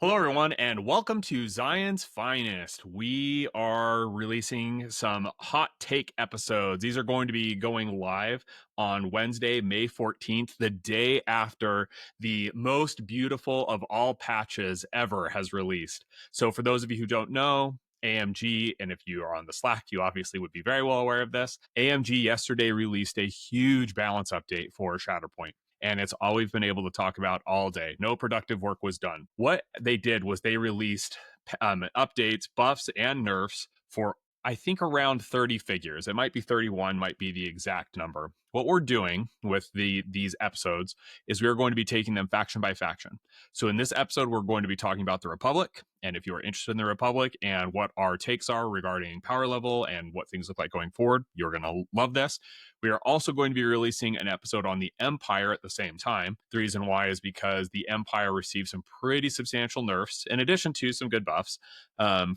Hello, everyone, and welcome to Zion's Finest. We are releasing some hot take episodes. These are going to be going live on Wednesday, May 14th, the day after the most beautiful of all patches ever has released. So, for those of you who don't know, AMG, and if you are on the Slack, you obviously would be very well aware of this. AMG yesterday released a huge balance update for Shatterpoint, and it's all we've been able to talk about all day. No productive work was done. What they did was they released updates, buffs, and nerfs for, I think, around 30 figures. It might be 31, might be the exact number. What we're doing with these episodes is we're going to be taking them faction by faction. So in this episode, we're going to be talking about the Republic, and if you are interested in the Republic and what our takes are regarding power level and what things look like going forward, you're going to love this. We are also going to be releasing an episode on the Empire at the same time. The reason why is because the Empire received some pretty substantial nerfs, in addition to some good buffs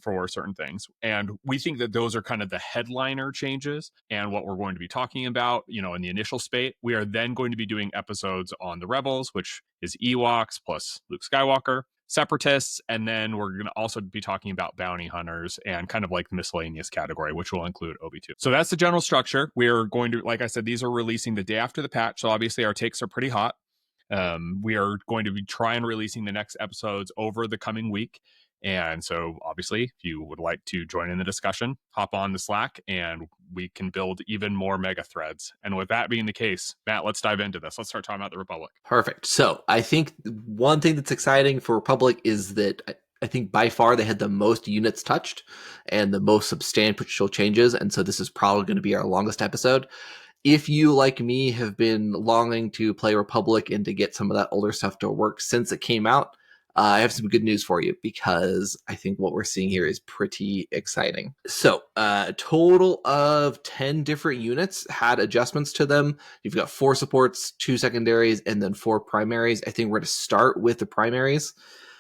for certain things. And we think that those are kind of the headliner changes and what we're going to be talking about, in the initial spate. We are then going to be doing episodes on the Rebels, which is Ewoks plus Luke Skywalker, Separatists, and then we're going to also be talking about bounty hunters and kind of like the miscellaneous category, which will include Obi-2. So that's the general structure. We're going to, like I said, these are releasing the day after the patch, so obviously our takes are pretty hot. We are going to be trying releasing the next episodes over the coming week. And so obviously, if you would like to join in the discussion, hop on the Slack and we can build even more mega threads. And with that being the case, Matt, let's dive into this. Let's start talking about the Republic. Perfect. So I think one thing that's exciting for Republic is that I think by far they had the most units touched and the most substantial changes. And so this is probably going to be our longest episode. If you, like me, have been longing to play Republic and to get some of that older stuff to work since it came out, I have some good news for you because I think what we're seeing here is pretty exciting. So a total of 10 different units had adjustments to them. You've got 4 supports, 2 secondaries, and then 4 primaries. I think we're going to start with the primaries.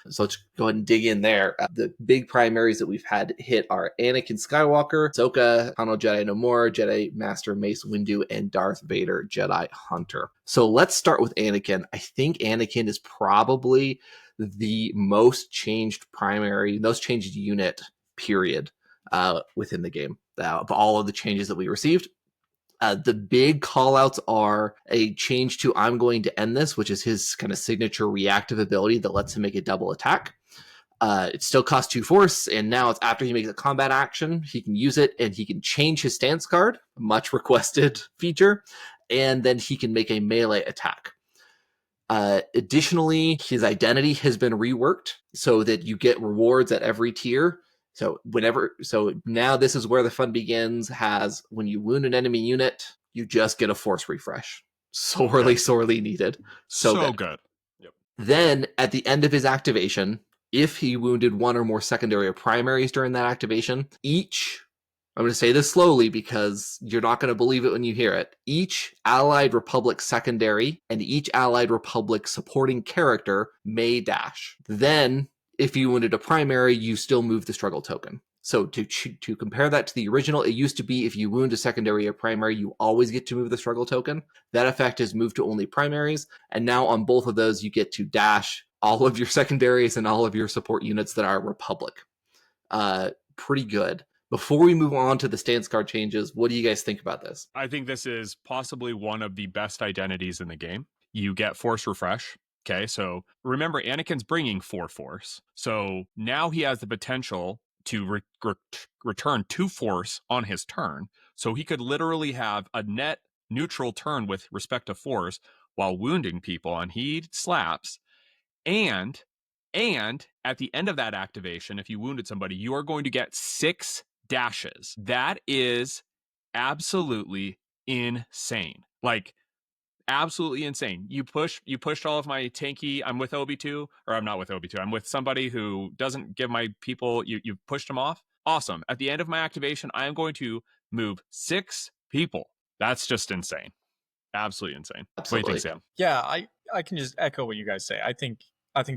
So let's go ahead and dig in there. The big primaries that we've had hit are Anakin Skywalker, Ahsoka, Tano Jedi No More, Jedi Master Mace Windu, and Darth Vader Jedi Hunter. So let's start with Anakin. I think Anakin is probably the most changed unit, period, within the game of all of the changes that we received. The big callouts are a change to I'm going to end this, which is his kind of signature reactive ability that lets him make a double attack. It still costs 2 force, and now it's after he makes a combat action, he can use it, and he can change his stance card, much requested feature, and then he can make a melee attack. Additionally, his identity has been reworked so that you get rewards at every tier. So now this is where the fun begins. When you wound an enemy unit, you just get a force refresh. Sorely needed. So good. Yep. Then at the end of his activation, if he wounded 1 or more secondary or primaries during that activation, I'm going to say this slowly because you're not going to believe it when you hear it. Each Allied Republic secondary and each Allied Republic supporting character may dash. Then, if you wounded a primary, you still move the struggle token. So to compare that to the original, it used to be if you wound a secondary or primary, you always get to move the struggle token. That effect has moved to only primaries. And now on both of those, you get to dash all of your secondaries and all of your support units that are Republic. Pretty good. Before we move on to the stance card changes, what do you guys think about this? I think this is possibly one of the best identities in the game. You get Force Refresh. Okay, so remember, Anakin's bringing 4 Force. So now he has the potential to return 2 Force on his turn. So he could literally have a net neutral turn with respect to Force while wounding people, and he slaps. And at the end of that activation, if you wounded somebody, you are going to get 6 dashes. That is absolutely insane. Like, absolutely insane. You pushed all of my tanky. I'm with Obi-2, or I'm not with Obi-2. I'm with somebody who doesn't give my people. You pushed them off. Awesome. At the end of my activation, I am going to move 6 people. That's just insane. Absolutely insane. Absolutely. What do you think, Sam? Yeah, I can just echo what you guys say. I think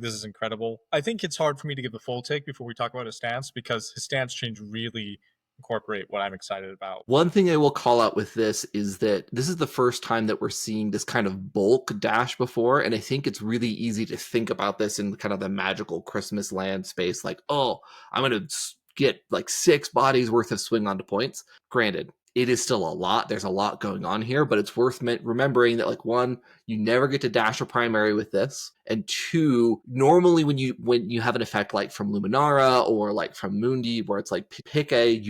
this is incredible. I think it's hard for me to give the full take before we talk about his stance because his stance changed really incorporate what I'm excited about. One thing I will call out with this is that this is the first time that we're seeing this kind of bulk dash before, and I think it's really easy to think about this in kind of the magical Christmas land space, like, oh, I'm going to get like 6 bodies worth of swing onto points. Granted, it is still a lot. There's a lot going on here, but it's worth remembering that, like, one, you never get to dash a primary with this, and two, normally when you have an effect like from Luminara or like from Mundi, where it's like pick a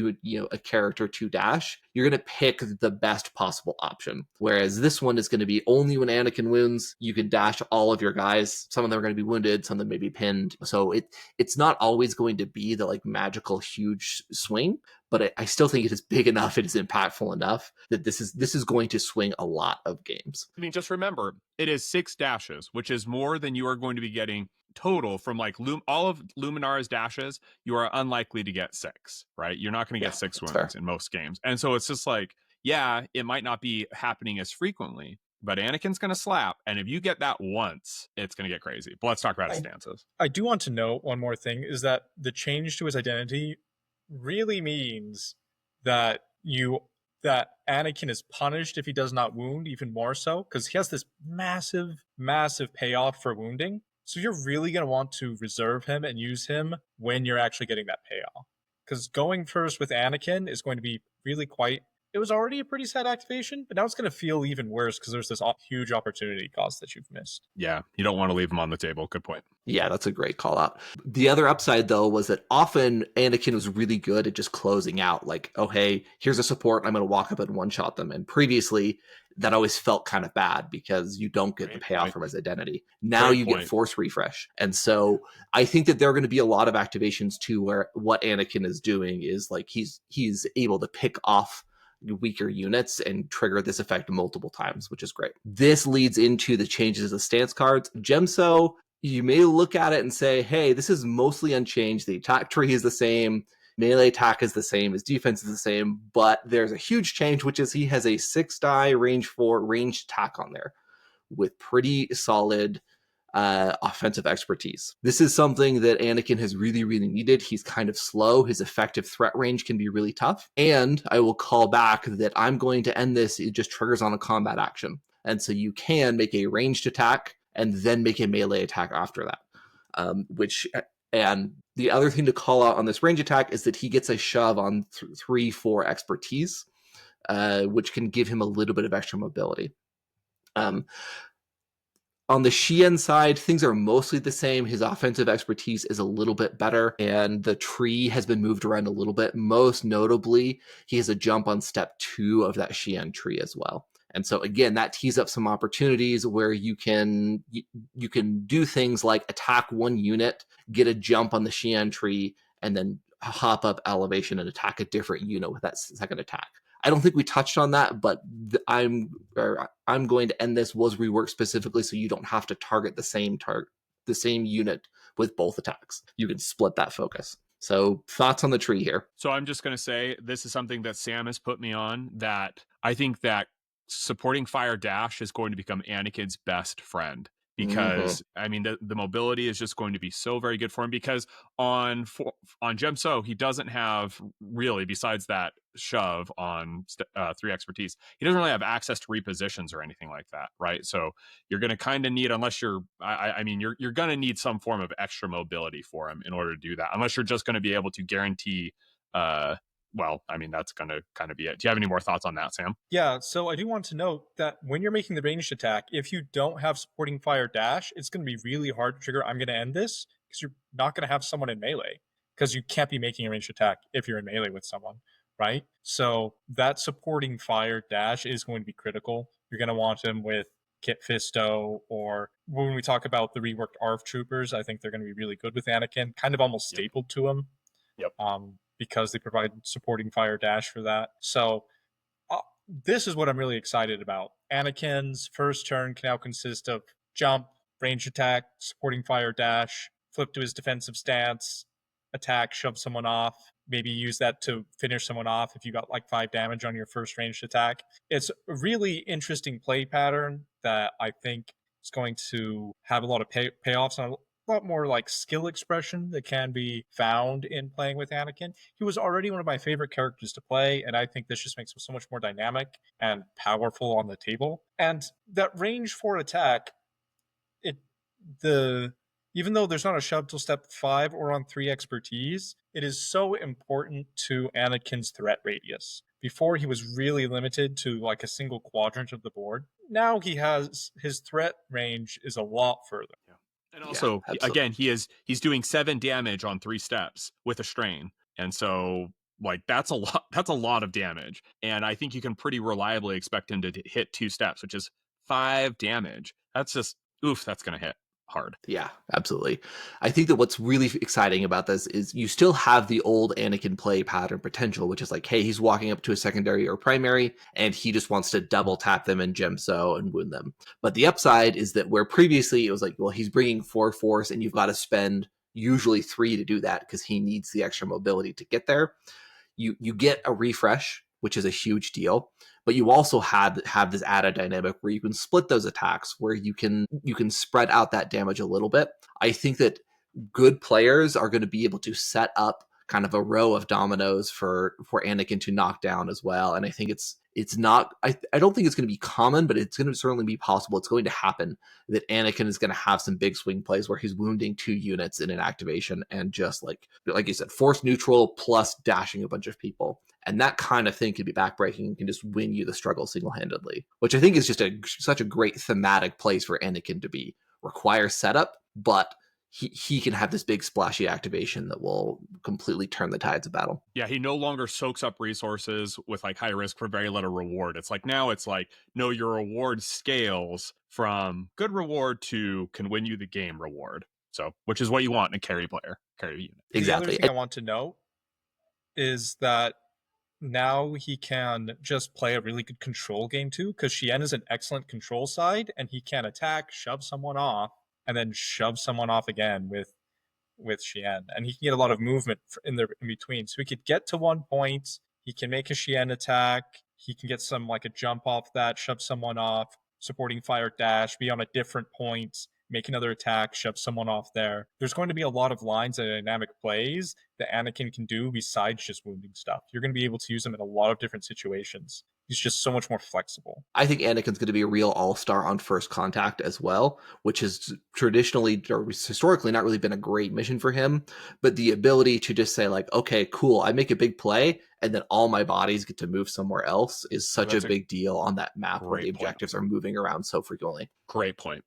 character to dash, you're going to pick the best possible option. Whereas this one is going to be only when Anakin wounds, you can dash all of your guys. Some of them are going to be wounded, some of them may be pinned. So it's not always going to be the like magical huge swing, but I still think it is big enough, it is impactful enough that this is going to swing a lot of games. I mean, just remember, it is 6 dashes, which is more than you are going to be getting total from like all of Luminara's dashes. You are unlikely to get 6, right? You're not going to get 6 wounds in most games. And so it's just like, yeah, it might not be happening as frequently, but Anakin's going to slap. And if you get that once, it's going to get crazy. But let's talk about his stances. I do want to note one more thing, is that the change to his identity really means that Anakin is punished if he does not wound, even more so, because he has this massive payoff for wounding. So you're really going to want to reserve him and use him when you're actually getting that payoff. Because going first with Anakin is going to be really quite... It was already a pretty sad activation, but now it's going to feel even worse because there's this huge opportunity cost that you've missed. Yeah, you don't want to leave him on the table. Good point. Yeah, that's a great call out. The other upside, though, was that often Anakin was really good at just closing out. Like, oh, hey, here's a support. I'm going to walk up and one-shot them. And previously, that always felt kind of bad because you don't get the payoff from his identity. Now you get force refresh. And so I think that there are going to be a lot of activations, too, where what Anakin is doing is like he's able to pick off weaker units and trigger this effect multiple times, which is great. This leads into the changes of stance cards. Gemso, you may look at it and say, hey, this is mostly unchanged. The attack tree is the same. Melee attack is the same. His defense is the same. But there's a huge change, which is he has a 6-die range 4 ranged attack on there with pretty solid offensive expertise. This is something that Anakin has really, really needed. He's kind of slow. His effective threat range can be really tough. And I will call back that I'm going to end this. It just triggers on a combat action. And so you can make a ranged attack and then make a melee attack after that. And the other thing to call out on this range attack is that he gets a shove on 3-4 expertise, which can give him a little bit of extra mobility. On the Xian side, things are mostly the same. His offensive expertise is a little bit better, and the tree has been moved around a little bit. Most notably, he has a jump on step 2 of that Xian tree as well. And so again, that tees up some opportunities where you can do things like attack one unit, get a jump on the Xian tree, and then hop up elevation and attack a different unit with that second attack. I don't think we touched on that, but I'm going to end this was reworked specifically so you don't have to target the same unit with both attacks. You can split that focus. So thoughts on the tree here? So I'm just going to say this is something that Sam has put me on, that I think that supporting fire dash is going to become Anakin's best friend. Because I mean, the mobility is just going to be so very good for him. Because on Gemso, he doesn't have really, besides that shove on 3 expertise, he doesn't really have access to repositions or anything like that, right? So you're going to kind of need, unless you're, I mean, you're going to need some form of extra mobility for him in order to do that. Unless you're just going to be able to guarantee. Well, I mean, that's going to kind of be it. Do you have any more thoughts on that, Sam? Yeah, so I do want to note that when you're making the ranged attack, if you don't have supporting fire dash, it's going to be really hard to trigger I'm going to end this, because you're not going to have someone in melee, because you can't be making a ranged attack if you're in melee with someone, right? So that supporting fire dash is going to be critical. You're going to want him with Kit Fisto, or when we talk about the reworked ARF troopers, I think they're going to be really good with Anakin, kind of almost stapled to him. Yep. Because they provide supporting fire dash for that. So this is what I'm really excited about. Anakin's first turn can now consist of jump, range attack, supporting fire dash, flip to his defensive stance, attack, shove someone off, maybe use that to finish someone off if you got like 5 damage on your first ranged attack. It's a really interesting play pattern that I think is going to have a lot of payoffs. And lot more like skill expression that can be found in playing with Anakin. He was already one of my favorite characters to play, and I think this just makes him so much more dynamic and powerful on the table. And that range for attack, it the even though there's not a shove till step 5 or on 3 expertise, it is so important to Anakin's threat radius. Before, he was really limited to like a single quadrant of the board. Now he has his threat range is a lot further. Yeah. And Yeah, also, absolutely. again, he's doing 7 damage on 3 steps with a strain. And so like that's a lot. That's a lot of damage. And I think you can pretty reliably expect him to hit 2 steps, which is 5 damage. That's just oof, that's going to hit hard. Yeah, absolutely. I think that what's really exciting about this is you still have the old Anakin play pattern potential, which is like, hey, he's walking up to a secondary or primary, and he just wants to double tap them and gem so and wound them. But the upside is that where previously it was like, well, he's bringing 4 force, and you've got to spend usually 3 to do that because he needs the extra mobility to get there. You get a refresh, which is a huge deal, but you also have this added dynamic where you can split those attacks, where you can spread out that damage a little bit. I think that good players are going to be able to set up kind of a row of dominoes for Anakin to knock down as well. And I think it's not, I don't think it's going to be common, but it's going to certainly be possible. It's going to happen that Anakin is going to have some big swing plays where he's wounding 2 units in an activation and just like you said, force neutral plus dashing a bunch of people. And that kind of thing can be backbreaking and can just win you the struggle single-handedly, which I think is just such a great thematic place for Anakin to be. Requires setup, but he can have this big splashy activation that will completely turn the tides of battle. Yeah, he no longer soaks up resources with like high risk for very little reward. It's like now it's like, no, your reward scales from good reward to can win you the game reward. So, which is what you want in a carry unit. The other Exactly. thing I want to note is that now he can just play a really good control game too, because Shien is an excellent control side, and he can attack, shove someone off, and then shove someone off again with Shien, and he can get a lot of movement in between. So he could get to 1 point, he can make a Shien attack, he can get some like a jump off that, shove someone off, supporting fire dash, be on a different point, make another attack, shove someone off there. There's going to be a lot of lines and dynamic plays that Anakin can do besides just wounding stuff. You're going to be able to use him in a lot of different situations. He's just so much more flexible. I think Anakin's going to be a real all-star on first contact as well, which has traditionally or historically not really been a great mission for him. But the ability to just say like, okay, cool, I make a big play and then all my bodies get to move somewhere else is such a big deal on that map where the objectives are moving around so frequently. Great point.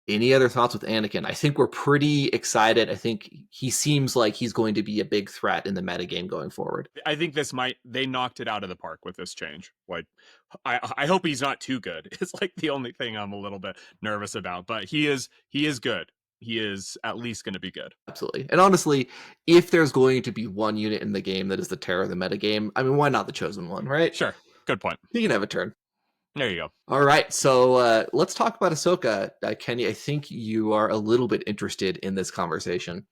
Any other thoughts with Anakin? I think we're pretty excited. I think he seems like he's going to be a big threat in the metagame going forward. I think they knocked it out of the park with this change. Like, I hope he's not too good. It's like the only thing I'm a little bit nervous about, but he is good. He is at least going to be good. Absolutely. And honestly, if there's going to be one unit in the game that is the terror of the metagame, I mean, why not the chosen one, right? Sure. Good point. He can have a turn. There you go. All right, so let's talk about Ahsoka. Kenny, I think you are a little bit interested in this conversation.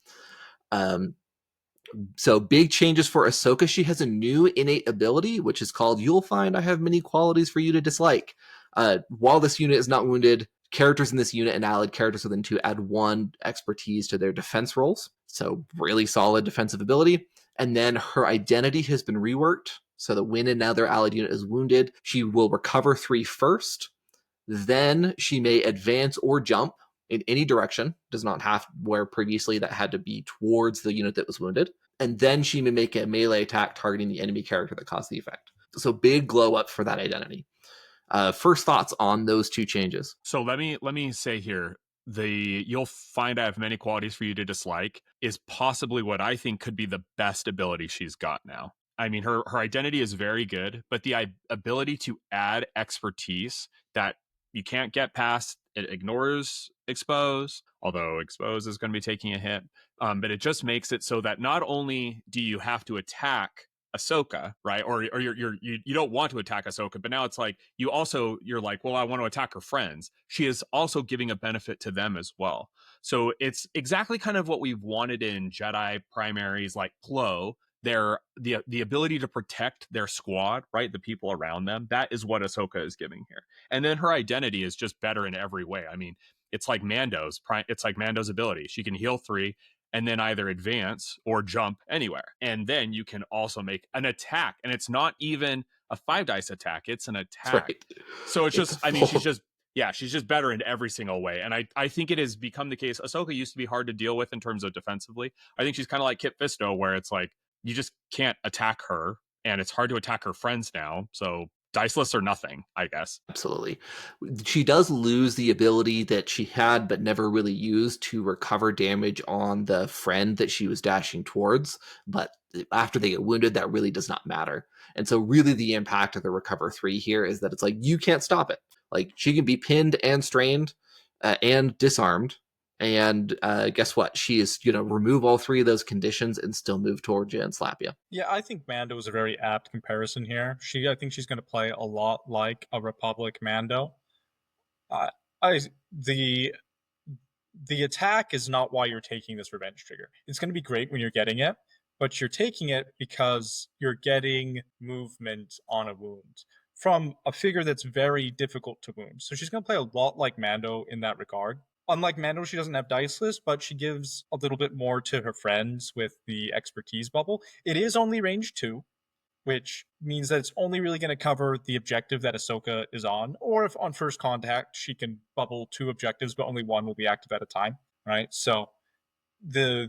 So big changes for Ahsoka. She has a new innate ability, which is called You'll Find I Have Many Qualities for You to Dislike. While this unit is not wounded, characters in this unit and allied characters within 2 add 1 expertise to their defense rolls. So really solid defensive ability. And then her identity has been reworked. So that when another allied unit is wounded, she will recover 3 first. Then she may advance or jump in any direction. Does not have where previously that had to be towards the unit that was wounded. And then she may make a melee attack targeting the enemy character that caused the effect. So big glow up for that identity. First thoughts on those 2 changes. So let me say here, You'll Find I Have Many Qualities for You to Dislike is possibly what I think could be the best ability she's got now. I mean, her identity is very good, but the ability to add expertise that you can't get past, it ignores expose, although expose is going to be taking a hit. But it just makes it so that not only do you have to attack Ahsoka, right? Or you don't want to attack Ahsoka, but now it's like you're like, well, I want to attack her friends. She is also giving a benefit to them as well. So it's exactly kind of what we've wanted in Jedi primaries like Plo. The ability to protect their squad, right? The people around them. That is what Ahsoka is giving here. And then her identity is just better in every way. I mean, it's like Mando's ability. She can heal 3 and then either advance or jump anywhere. And then you can also make an attack. And it's not even a 5 dice attack, it's an attack. Right. So it's It's a just, I mean, full... she's just better in every single way. And I think it has become the case. Ahsoka used to be hard to deal with in terms of defensively. I think she's kind of like Kit Fisto, where it's like, you just can't attack her, and it's hard to attack her friends now. So diceless or nothing, I guess. Absolutely. She does lose the ability that she had but never really used to recover damage on the friend that she was dashing towards. But after they get wounded, that really does not matter. And so really the impact of the Recover 3 here is that it's like, you can't stop it. Like, she can be pinned and strained and disarmed. And guess what? She is, remove all 3 of those conditions and still move towards you and slap you. Yeah, I think Mando is a very apt comparison here. I think she's going to play a lot like a Republic Mando. Uh, I the attack is not why you're taking this revenge trigger. It's going to be great when you're getting it, but you're taking it because you're getting movement on a wound from a figure that's very difficult to wound. So she's going to play a lot like Mando in that regard. Unlike Mando, she doesn't have dice list, but she gives a little bit more to her friends with the expertise bubble. It is only range 2, which means that it's only really going to cover the objective that Ahsoka is on, or if on first contact she can bubble 2 objectives, but only 1 will be active at a time, right? So the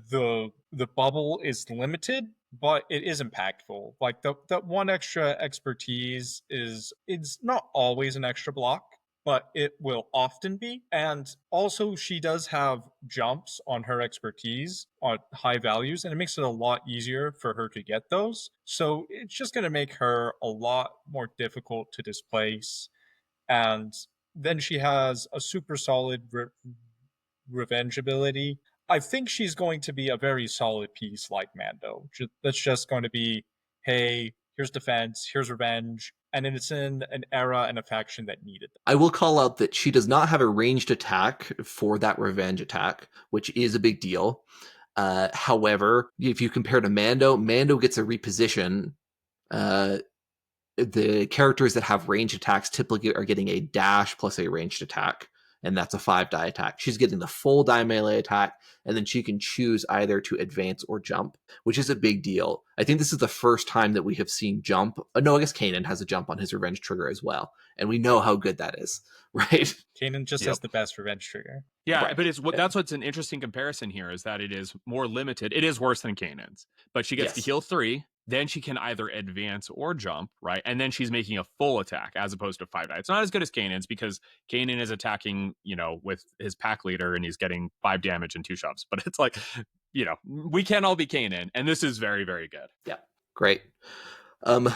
bubble is limited, but it is impactful. Like that 1 extra expertise it's not always an extra block, but it will often be. And also, she does have jumps on her expertise on high values, and it makes it a lot easier for her to get those. So it's just going to make her a lot more difficult to displace. And then she has a super solid revenge ability. I think she's going to be a very solid piece like Mando. That's just going to be, hey, here's defense, here's revenge, and it's in an era and a faction that needed them. I will call out that she does not have a ranged attack for that revenge attack, which is a big deal. However, if you compare to Mando, Mando gets a reposition. The characters that have ranged attacks typically are getting a dash plus a ranged attack, and that's a 5 die attack. She's getting the full die melee attack, and then she can choose either to advance or jump, which is a big deal. I think this is the first time that we have seen jump. No, I guess Kanan has a jump on his revenge trigger as well, and we know how good that is, right? Kanan just has the best revenge trigger. Yeah, Right. but that's what's an interesting comparison here, is that it is more limited. It is worse than Kanan's, but she gets to heal 3. Then she can either advance or jump, right? And then she's making a full attack as opposed to 5 die. It's not as good as Kanan's, because Kanan is attacking, with his pack leader, and he's getting 5 damage and 2 shoves. But it's like, we can't all be Kanan, and this is very, very good. Yeah, great.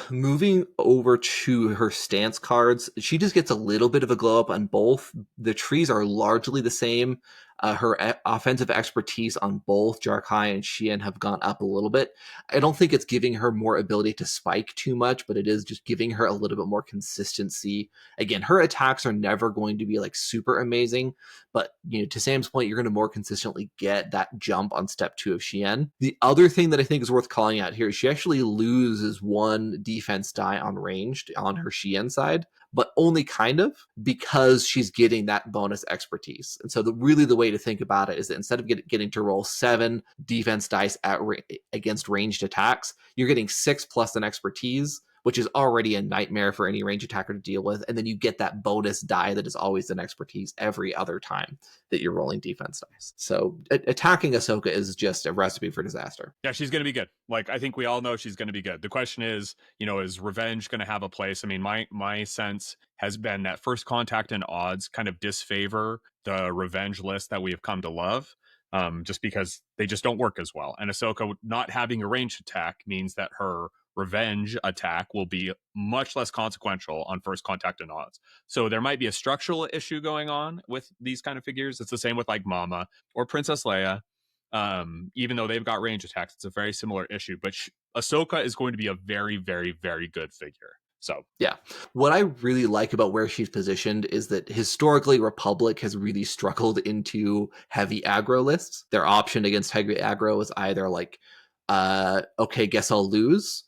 Moving over to her stance cards, she just gets a little bit of a glow up on both. The trees are largely the same. Her offensive expertise on both Jarkai and Xian have gone up a little bit. I don't think it's giving her more ability to spike too much, but it is just giving her a little bit more consistency. Again, her attacks are never going to be like super amazing, but to Sam's point, you're going to more consistently get that jump on step 2 of Xian. The other thing that I think is worth calling out here is she actually loses 1 defense die on ranged on her Xian side, but only kind of, because she's getting that bonus expertise. And so really the way to think about it is that instead of getting to roll 7 defense dice against ranged attacks, you're getting 6 plus an expertise, which is already a nightmare for any range attacker to deal with. And then you get that bonus die that is always an expertise every other time that you're rolling defense dice. So attacking Ahsoka is just a recipe for disaster. Yeah, she's going to be good. Like, I think we all know she's going to be good. The question is, is revenge going to have a place? I mean, my sense has been that first contact and odds kind of disfavor the revenge list that we have come to love, just because they just don't work as well. And Ahsoka not having a ranged attack means that her revenge attack will be much less consequential on first contact and odds. So there might be a structural issue going on with these kind of figures. It's the same with like Mama or Princess Leia. Even though they've got range attacks, it's a very similar issue. But Ahsoka is going to be a very, very, very good figure. So yeah, what I really like about where she's positioned is that historically Republic has really struggled into heavy aggro lists. Their option against heavy aggro is either like, okay, guess I'll lose,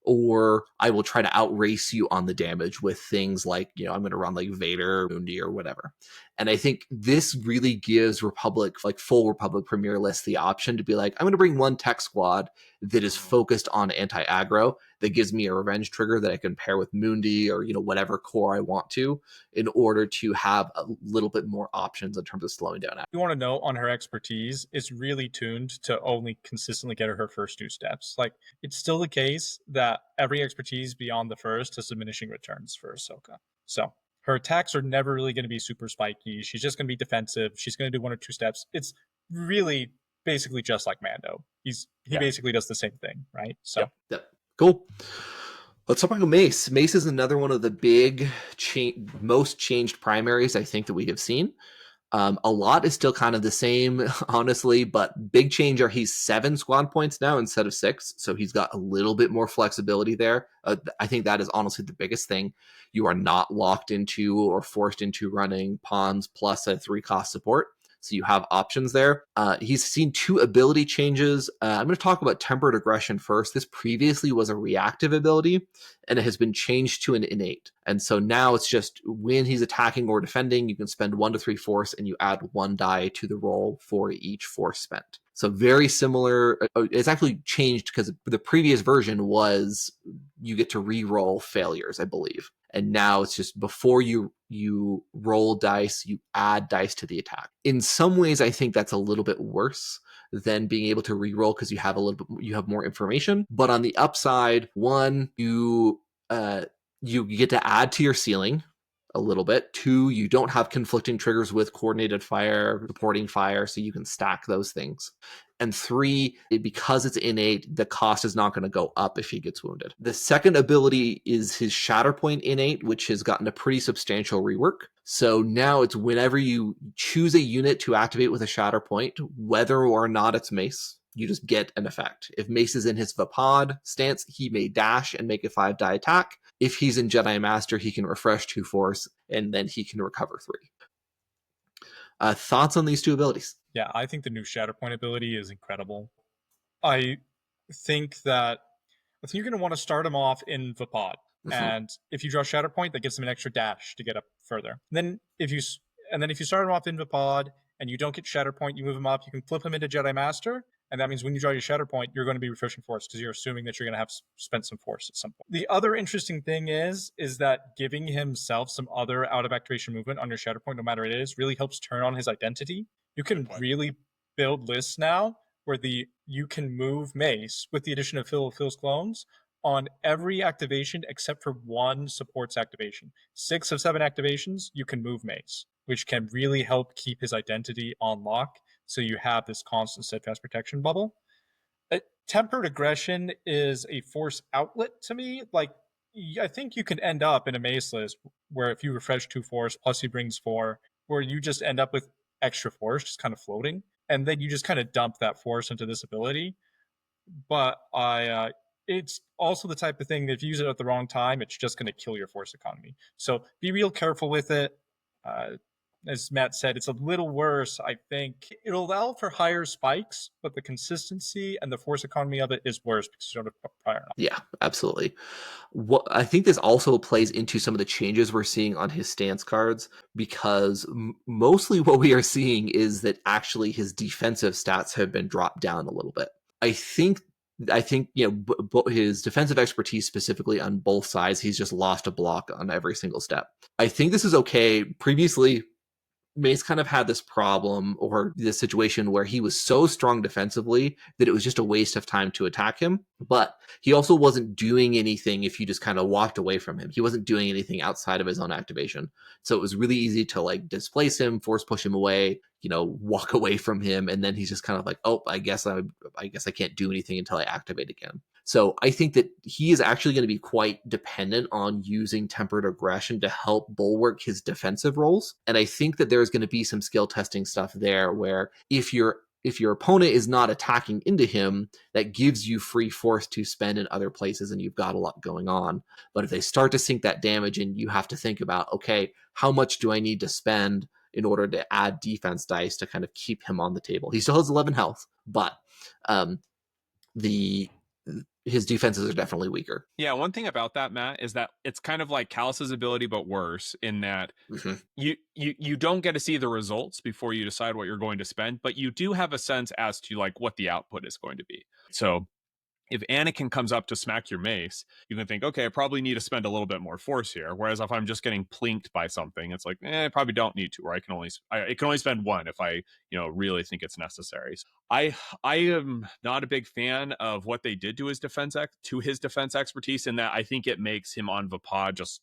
or I will try to outrace you on the damage with things like, I'm going to run like Vader, Mundi, or whatever. And I think this really gives Republic, like full Republic Premier List, the option to be like, I'm going to bring one tech squad that is focused on anti-aggro, that gives me a revenge trigger that I can pair with Mundi or, whatever core I want to, in order to have a little bit more options in terms of slowing down. You want to know on her expertise, it's really tuned to only consistently get her first 2 steps. Like, it's still the case that every expertise beyond the first has diminishing returns for Ahsoka. So her attacks are never really going to be super spiky. She's just going to be defensive. She's going to do 1 or 2 steps. It's really basically just like Mando. He basically does the same thing, right? So Yep. Cool. Let's talk about Mace. Mace is another one of the big, most changed primaries I think that we have seen. A lot is still kind of the same, honestly, but big change are he's 7 squad points now instead of 6, so he's got a little bit more flexibility there. I think that is honestly the biggest thing. You are not locked into or forced into running pawns plus a 3-cost support, so you have options there. He's seen 2 ability changes. I'm going to talk about Tempered Aggression first. This previously was a reactive ability, and it has been changed to an innate. And so now it's just when he's attacking or defending, you can spend 1 to 3 force, and you add 1 die to the roll for each force spent. So very similar. It's actually changed because the previous version was you get to re-roll failures, I believe. And now it's just before you roll dice, you add dice to the attack. In some ways, I think that's a little bit worse than being able to re-roll because you have more information. But on the upside, 1, you get to add to your ceiling a little bit. 2, you don't have conflicting triggers with coordinated fire, supporting fire, so you can stack those things. And 3, because it's innate, the cost is not going to go up if he gets wounded. The second ability is his Shatterpoint innate, which has gotten a pretty substantial rework. So now it's whenever you choose a unit to activate with a Shatterpoint, whether or not it's Mace, you just get an effect. If Mace is in his Vapod stance, he may dash and make a 5-die attack. If he's in Jedi Master, he can refresh 2 force, and then he can recover 3. Thoughts on these 2 abilities? Yeah, I think the new Shatterpoint ability is incredible. I think you're going to want to start him off in Vapod. Mm-hmm. And if you draw Shatterpoint, that gives him an extra dash to get up further. Then if you start him off in Vapod and you don't get Shatterpoint, you move him up, you can flip him into Jedi Master. And that means when you draw your Shatterpoint, you're going to be refreshing force because you're assuming that you're going to have spent some force at some point. The other interesting thing is that giving himself some other out of activation movement on your Shatterpoint, no matter what it is, really helps turn on his identity. You can really build lists now where you can move Mace with the addition of Phil's clones on every activation except for 1 supports activation. 6 of 7 activations, you can move Mace, which can really help keep his identity on lock. So you have this constant steadfast protection bubble. Tempered Aggression is a force outlet to me. Like, I think you can end up in a Mace list where if you refresh 2 force plus he brings 4, where you just end up with extra force just kind of floating, and then you just kind of dump that force into this ability. But it's also the type of thing that if you use it at the wrong time, it's just going to kill your force economy. So be real careful with it. As Matt said, it's a little worse. I think it'll allow for higher spikes, but the consistency and the force economy of it is worse because you don't have prior knowledge. Yeah, absolutely. What I think this also plays into some of the changes we're seeing on his stance cards, because mostly what we are seeing is that actually his defensive stats have been dropped down a little bit. I think his defensive expertise specifically on both sides, he's just lost a block on every single step. I think this is okay. Previously, Mace kind of had this problem or this situation where he was so strong defensively that it was just a waste of time to attack him. But he also wasn't doing anything if you just kind of walked away from him. He wasn't doing anything outside of his own activation. So it was really easy to like displace him, force push him away, walk away from him. And then he's just kind of like, oh, I guess I can't do anything until I activate again. So I think that he is actually going to be quite dependent on using Tempered Aggression to help bulwark his defensive roles. And I think that there's going to be some skill testing stuff there where if your opponent is not attacking into him, that gives you free force to spend in other places and you've got a lot going on. But if they start to sink that damage in, you have to think about, okay, how much do I need to spend in order to add defense dice to kind of keep him on the table? He still has 11 health, but his defenses are definitely weaker. Yeah, one thing about that, Matt, is that it's kind of like Callus's ability, but worse in that Mm-hmm. you don't get to see the results before you decide what you're going to spend, but you do have a sense as to like what the output is going to be. So if Anakin comes up to smack your mace, you can think, okay, I probably need to spend a little bit more force here. Whereas if I'm just getting plinked by something, it's like, I probably don't need to, or I can only spend one if I, really think it's necessary. I am not a big fan of what they did to his defense expertise, in that I think it makes him on Vapod just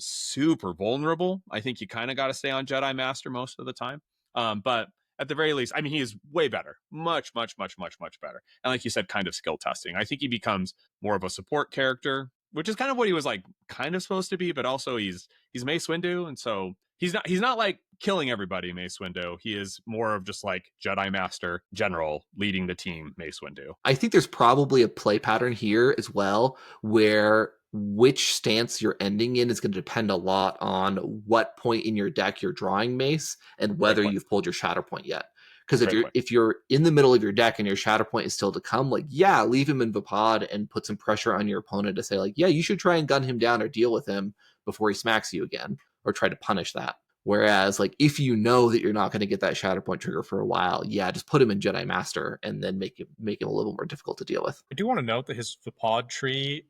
super vulnerable. I think you kind of got to stay on Jedi Master most of the time. But at the very least, I mean, he is way better, much, much, much, much, much better. And like you said, kind of skill testing. I think he becomes more of a support character, which is kind of what he was like, kind of supposed to be. But also, he's Mace Windu, and so he's not like killing everybody, Mace Windu. He is more of just like Jedi Master General leading the team, Mace Windu. I think there's probably a play pattern here as well, where which stance you're ending in is going to depend a lot on what point in your deck you're drawing Mace and whether you've pulled your Shatterpoint yet. Because if you're in the middle of your deck and your Shatterpoint is still to come, like, yeah, leave him in Vapod and put some pressure on your opponent to say, like, yeah, you should try and gun him down or deal with him before he smacks you again, or try to punish that. Whereas, like, if you know that you're not going to get that Shatterpoint trigger for a while, yeah, just put him in Jedi Master and then make him a little more difficult to deal with. I do want to note that his Vapod tree,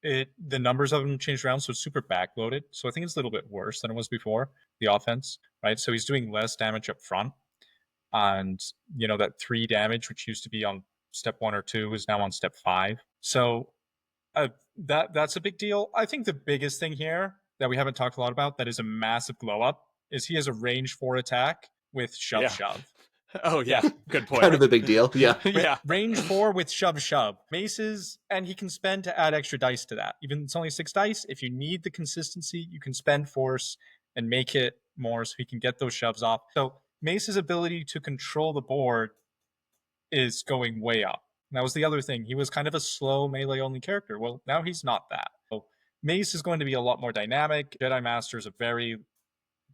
the numbers of them changed around, so it's super backloaded. So I think it's a little bit worse than it was before, the offense, right? So he's doing less damage up front. And, that 3 damage, which used to be on step 1 or 2, is now on step 5. So that's a big deal. I think the biggest thing here that we haven't talked a lot about that is a massive glow up is he has a range 4 attack with shove. Oh yeah, good point. Kind of a big deal. Yeah. Yeah. Range 4 with shove. Maces, and he can spend to add extra dice to that. Even it's only 6 dice. If you need the consistency, you can spend force and make it more so he can get those shoves off. So Mace's ability to control the board is going way up. And that was the other thing. He was kind of a slow melee only character. Well, now he's not that. So Mace is going to be a lot more dynamic. Jedi Master is a very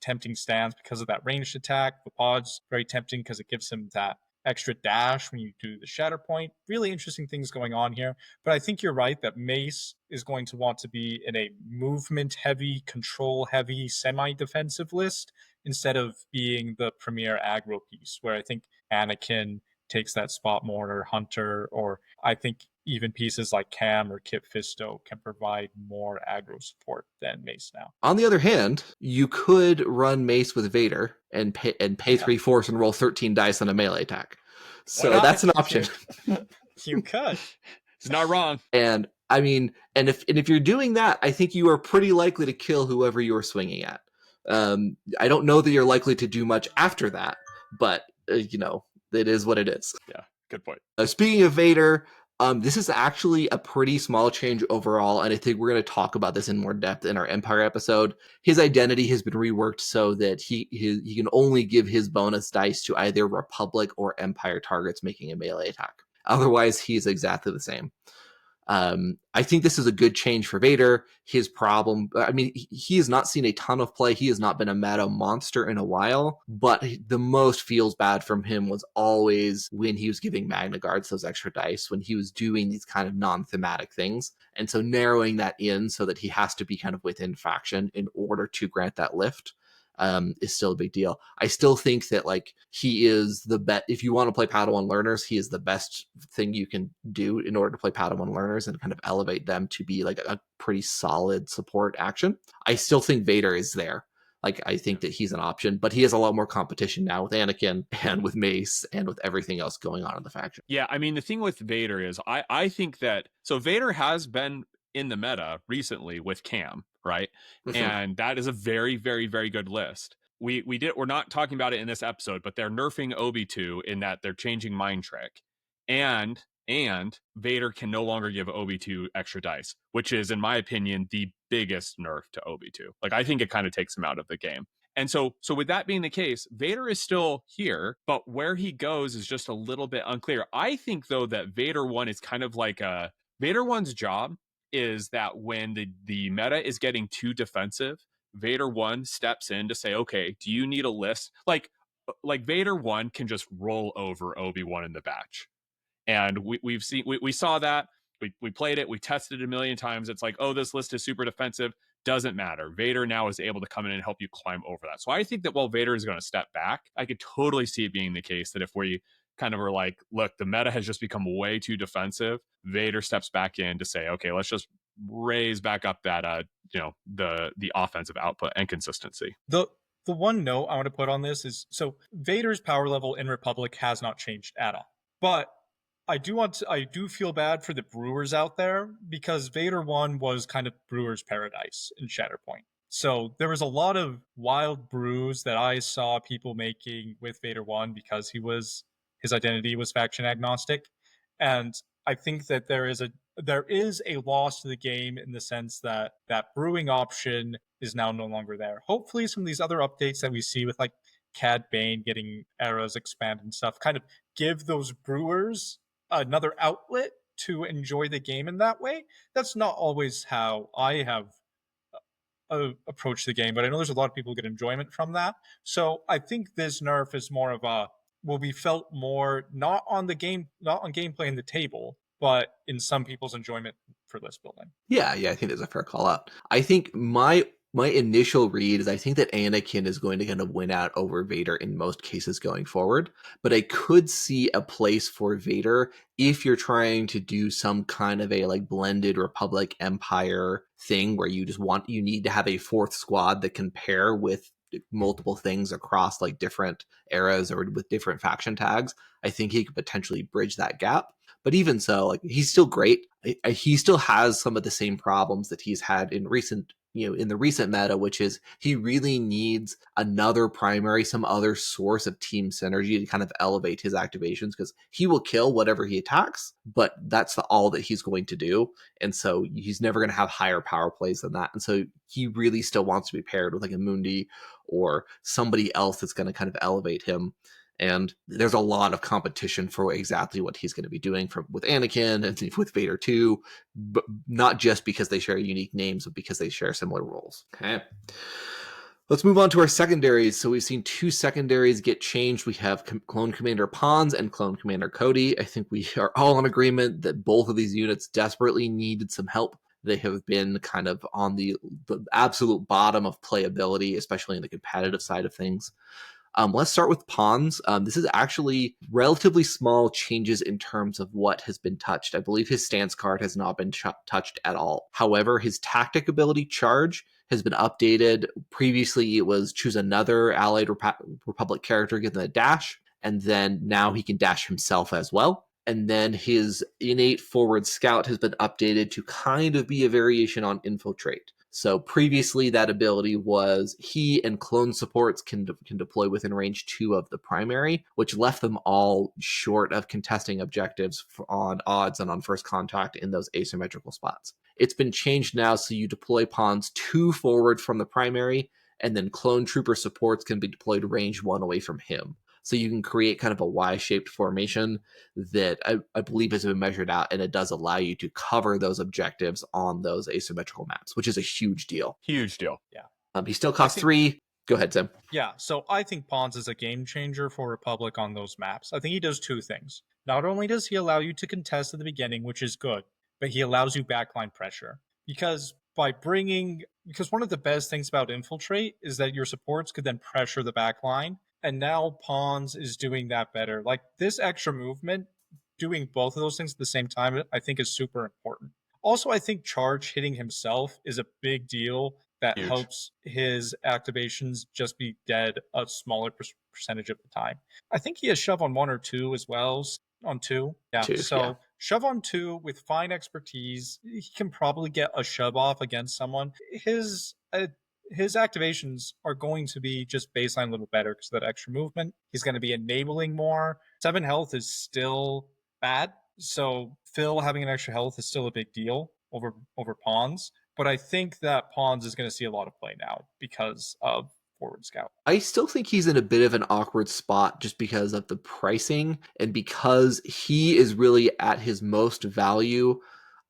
tempting stance because of that ranged attack. The pod's very tempting because it gives him that extra dash when you do the Shatterpoint. Really interesting things going on here. But I think you're right that Mace is going to want to be in a movement heavy, control heavy, semi-defensive list instead of being the premier aggro piece, where I think Anakin takes that spot more, or Hunter, or I think even pieces like Cam or Kit Fisto can provide more aggro support than Mace now. On the other hand, you could run Mace with Vader and pay 3 force and roll 13 dice on a melee attack. So that's an option. You could. It's not wrong. And I mean, and if you're doing that, I think you are pretty likely to kill whoever you're swinging at. I don't know that you're likely to do much after that, but it is what it is. Yeah, good point. Speaking of Vader, this is actually a pretty small change overall, and I think we're going to talk about this in more depth in our Empire episode. His identity has been reworked so that he can only give his bonus dice to either Republic or Empire targets making a melee attack. Otherwise, he is exactly the same. I think this is a good change for Vader. His problem, I mean, he has not seen a ton of play. He has not been a meta monster in a while, but the most feels bad from him was always when he was giving Magna Guards those extra dice, when he was doing these kind of non-thematic things. And so narrowing that in so that he has to be kind of within faction in order to grant that lift is still a big deal. I still think that like he is the best. If you want to play Padawan learners, he is the best thing you can do in order to play Padawan learners and kind of elevate them to be like a pretty solid support action. I still think Vader is there. Like, I think that he's an option, but he has a lot more competition now with Anakin and with Mace and with everything else going on in the faction. Yeah, I mean, the thing with Vader is I think that, so Vader has been in the meta recently with Cam, right? Mm-hmm. And that is a very, very, very good list. We're not talking about it in this episode, but they're nerfing Obi-2 in that they're changing Mind Trick. And Vader can no longer give Obi-2 extra dice, which is, in my opinion, the biggest nerf to Obi-2. Like, I think it kind of takes him out of the game. And so with that being the case, Vader is still here, but where he goes is just a little bit unclear. I think, though, that Vader 1 is kind of like Vader 1's job is that when the meta is getting too defensive, Vader 1 steps in to say, okay, do you need a list? Like Vader 1 can just roll over Obi-Wan in the batch. And we saw that. we played it, we tested it a million times. It's like, oh, this list is super defensive. Doesn't matter. Vader now is able to come in and help you climb over that. So I think that while Vader is going to step back, I could totally see it being the case that if we kind of are like, look, the meta has just become way too defensive, Vader steps back in to say, okay, let's just raise back up that the offensive output and consistency. The one note I want to put on this is, so Vader's power level in Republic has not changed at all. But I do feel bad for the brewers out there, because Vader 1 was kind of brewers paradise in Shatterpoint. So there was a lot of wild brews that I saw people making with Vader 1 because his identity was faction agnostic. And I think that there is a loss to the game in the sense that that brewing option is now no longer there. Hopefully some of these other updates that we see with like Cad Bane getting eras expanded and stuff kind of give those brewers another outlet to enjoy the game in that way. That's not always how I have approached the game, but I know there's a lot of people who get enjoyment from that. So I think this nerf is more of a will be felt more not on gameplay in the table, but in some people's enjoyment for list building. Yeah, I think there's a fair call out. I think my initial read is I think that Anakin is going to kind of win out over Vader in most cases going forward, but I could see a place for Vader if you're trying to do some kind of a like blended Republic Empire thing where you need to have a fourth squad that can pair with multiple things across like different eras or with different faction tags. I think he could potentially bridge that gap. But even so, like, he's still great. He still has some of the same problems that he's had in the recent meta, which is he really needs another primary, some other source of team synergy to kind of elevate his activations, because he will kill whatever he attacks, but that's all that he's going to do. And so he's never going to have higher power plays than that. And so he really still wants to be paired with like a Mundi or somebody else that's going to kind of elevate him. And there's a lot of competition for exactly what he's going to be doing with Anakin and with Vader too, but not just because they share unique names, but because they share similar roles. Okay. Let's move on to our secondaries. So we've seen two secondaries get changed. We have Clone Commander Pons and Clone Commander Cody. I think we are all in agreement that both of these units desperately needed some help. They have been kind of on the absolute bottom of playability, especially in the competitive side of things. Let's start with Pons. This is actually relatively small changes in terms of what has been touched. I believe his stance card has not been touched at all. However, his tactic ability charge has been updated. Previously, it was choose another allied Republic character, give them a dash, and then now he can dash himself as well. And then his innate forward scout has been updated to kind of be a variation on infiltrate. So previously that ability was he and clone supports can deploy within range 2 of the primary, which left them all short of contesting objectives on odds and on first contact in those asymmetrical spots. It's been changed now so you deploy pawns 2 forward from the primary, and then clone trooper supports can be deployed range 1 away from him. So you can create kind of a Y-shaped formation that I believe has been measured out, and it does allow you to cover those objectives on those asymmetrical maps, which is a huge deal. Huge deal. Yeah. He still costs 3. Go ahead, Sam. Yeah, so I think Pons is a game changer for Republic on those maps. I think he does 2 things. Not only does he allow you to contest at the beginning, which is good, but he allows you backline pressure. Because one of the best things about Infiltrate is that your supports could then pressure the backline. And now Pons is doing that better. Like, this extra movement, doing both of those things at the same time, I think is super important. Also, I think Charge hitting himself is a big deal that Huge. helps his activations just be dead a smaller percentage of the time. I think he has Shove on 1 or 2 as well. On 2. Yeah. 2, so yeah. Shove on 2 with fine expertise, he can probably get a shove off against someone. His activations are going to be just baseline a little better because of that extra movement. He's going to be enabling more. 7 health is still bad. So Phil having an extra health is still a big deal over Pons. But I think that Pons is going to see a lot of play now because of forward scout. I still think he's in a bit of an awkward spot just because of the pricing and because he is really at his most value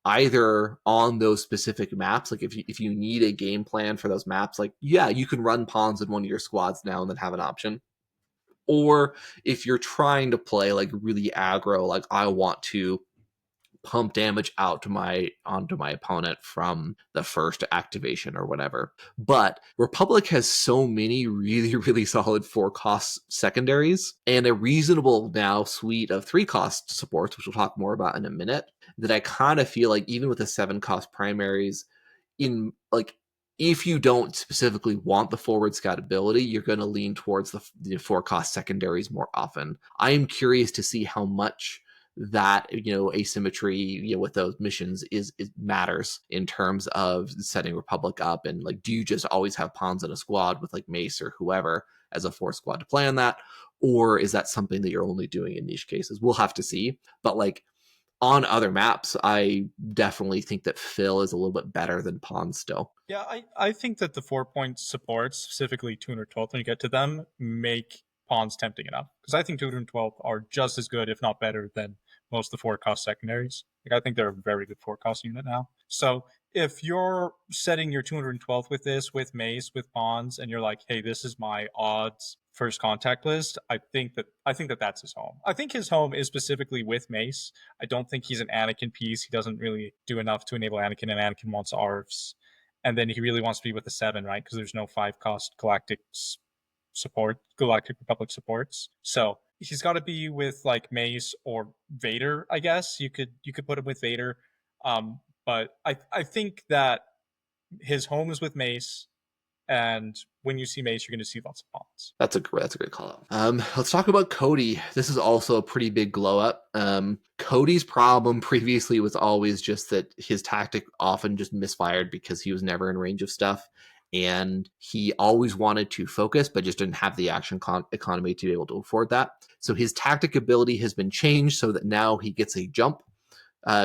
either on those specific maps. Like if you need a game plan for those maps, like, yeah, you can run pawns in one of your squads now and then have an option. Or if you're trying to play like really aggro, like I want to pump damage out to onto my opponent from the first activation or whatever. But Republic has so many really, really solid 4-cost secondaries and a reasonable now suite of 3-cost supports, which we'll talk more about in a minute, that I kind of feel like even with the 7-cost primaries, in like if you don't specifically want the forward scout ability, you're going to lean towards the 4-cost secondaries more often. I am curious to see how much that asymmetry with those missions is matters in terms of setting Republic up, and like, do you just always have pawns in a squad with like Mace or whoever as a 4 squad to play on that, or is that something that you're only doing in niche cases? We'll have to see. But like on other maps, I definitely think that Phil is a little bit better than Pawn still. Yeah, I think that the 4-point supports, specifically 212, when you get to them, make pawns tempting enough. Because I think 212 are just as good, if not better, than most of the 4-cost secondaries. Like, I think they're a very good 4-cost unit now. So if you're setting your 212 with this, with Mace, with pawns, and you're like, hey, this is my odds first contact list, I think that that's his home. I think his home is specifically with Mace. I don't think he's an Anakin piece. He doesn't really do enough to enable Anakin, and Anakin wants ARFs. And then he really wants to be with the 7, right? Because there's no 5-cost Galactic Republic supports. So he's got to be with like Mace or Vader, I guess. You could put him with Vader. But I think that his home is with Mace, and when you see Mace, you're going to see lots of pawns. That's a great call out. Let's talk about Cody. This is also a pretty big glow up. Cody's problem previously was always just that his tactic often just misfired because he was never in range of stuff, and he always wanted to focus but just didn't have the action economy to be able to afford that. So his tactic ability has been changed so that now he gets a jump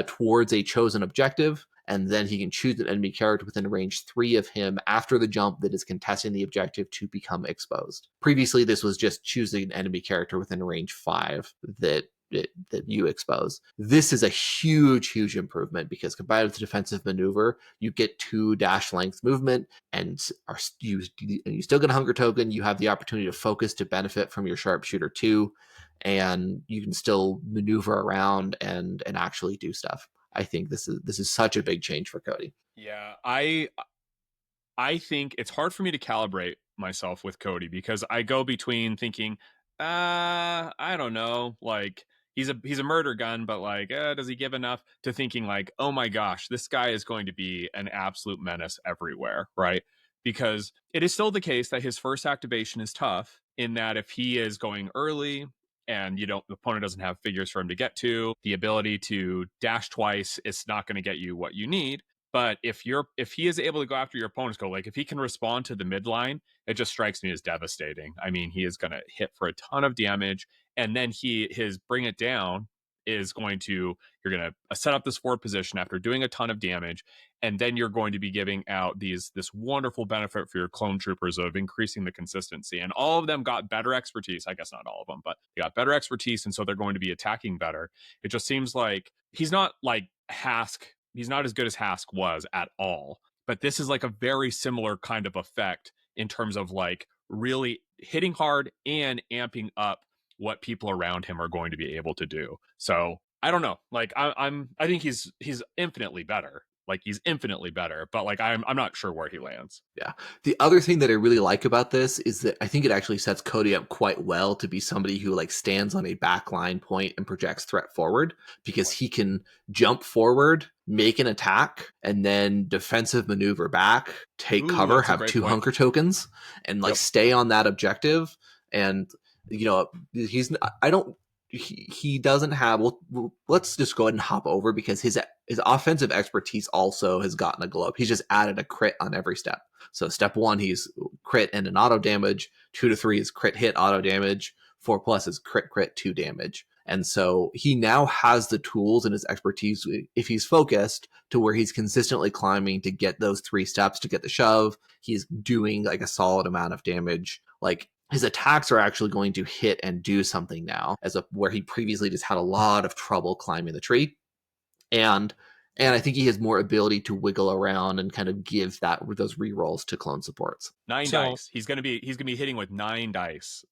towards a chosen objective, and then he can choose an enemy character within range 3 of him after the jump that is contesting the objective to become exposed. Previously, this was just choosing an enemy character within range 5 that you expose. This is a huge improvement because combined with the defensive maneuver, you get 2 dash length movement, and you still get a hunger token. You have the opportunity to focus to benefit from your sharpshooter 2, and you can still maneuver around and actually do stuff. I think this is such a big change for Cody. Yeah, I think it's hard for me to calibrate myself with Cody because I go between thinking, I don't know, like he's a murder gun, but like, does he give enough, to thinking like, oh my gosh, this guy is going to be an absolute menace everywhere, right? Because it is still the case that his first activation is tough in that if he is going early and the opponent doesn't have figures for him to get to, the ability to dash twice is not going to get you what you need. But if he is able to go after your opponent's goal, like if he can respond to the midline, it just strikes me as devastating. I mean, he is going to hit for a ton of damage, and then his bring it down is you're going to set up this forward position after doing a ton of damage, and then you're going to be giving out this wonderful benefit for your clone troopers of increasing the consistency. And all of them got better expertise. I guess not all of them, but they got better expertise, and so they're going to be attacking better. It just seems like he's not like Hask. He's not as good as Hask was at all. But this is like a very similar kind of effect in terms of like really hitting hard and amping up what people around him are going to be able to do. So I don't know. Like I think he's infinitely better. Like he's infinitely better, but like I'm not sure where he lands. Yeah. The other thing that I really like about this is that I think it actually sets Cody up quite well to be somebody who like stands on a backline point and projects threat forward, because he can jump forward, make an attack, and then defensive maneuver back, take cover, have 2 hunger tokens, and like stay on that objective. And he doesn't have, let's just go ahead and hop over, because his offensive expertise also has gotten a glow up. He's just added a crit on every step. So step 1, he's crit and an auto damage. 2 to 3 is crit hit auto damage. 4+ is crit 2 damage. And so he now has the tools and his expertise, if he's focused, to where he's consistently climbing to get those 3 steps to get the shove. He's doing like a solid amount of damage. Like his attacks are actually going to hit and do something now, where he previously just had a lot of trouble climbing the tree. And And I think he has more ability to wiggle around and kind of give those rerolls to clone supports. 9 So- dice. He's gonna be hitting with 9 dice.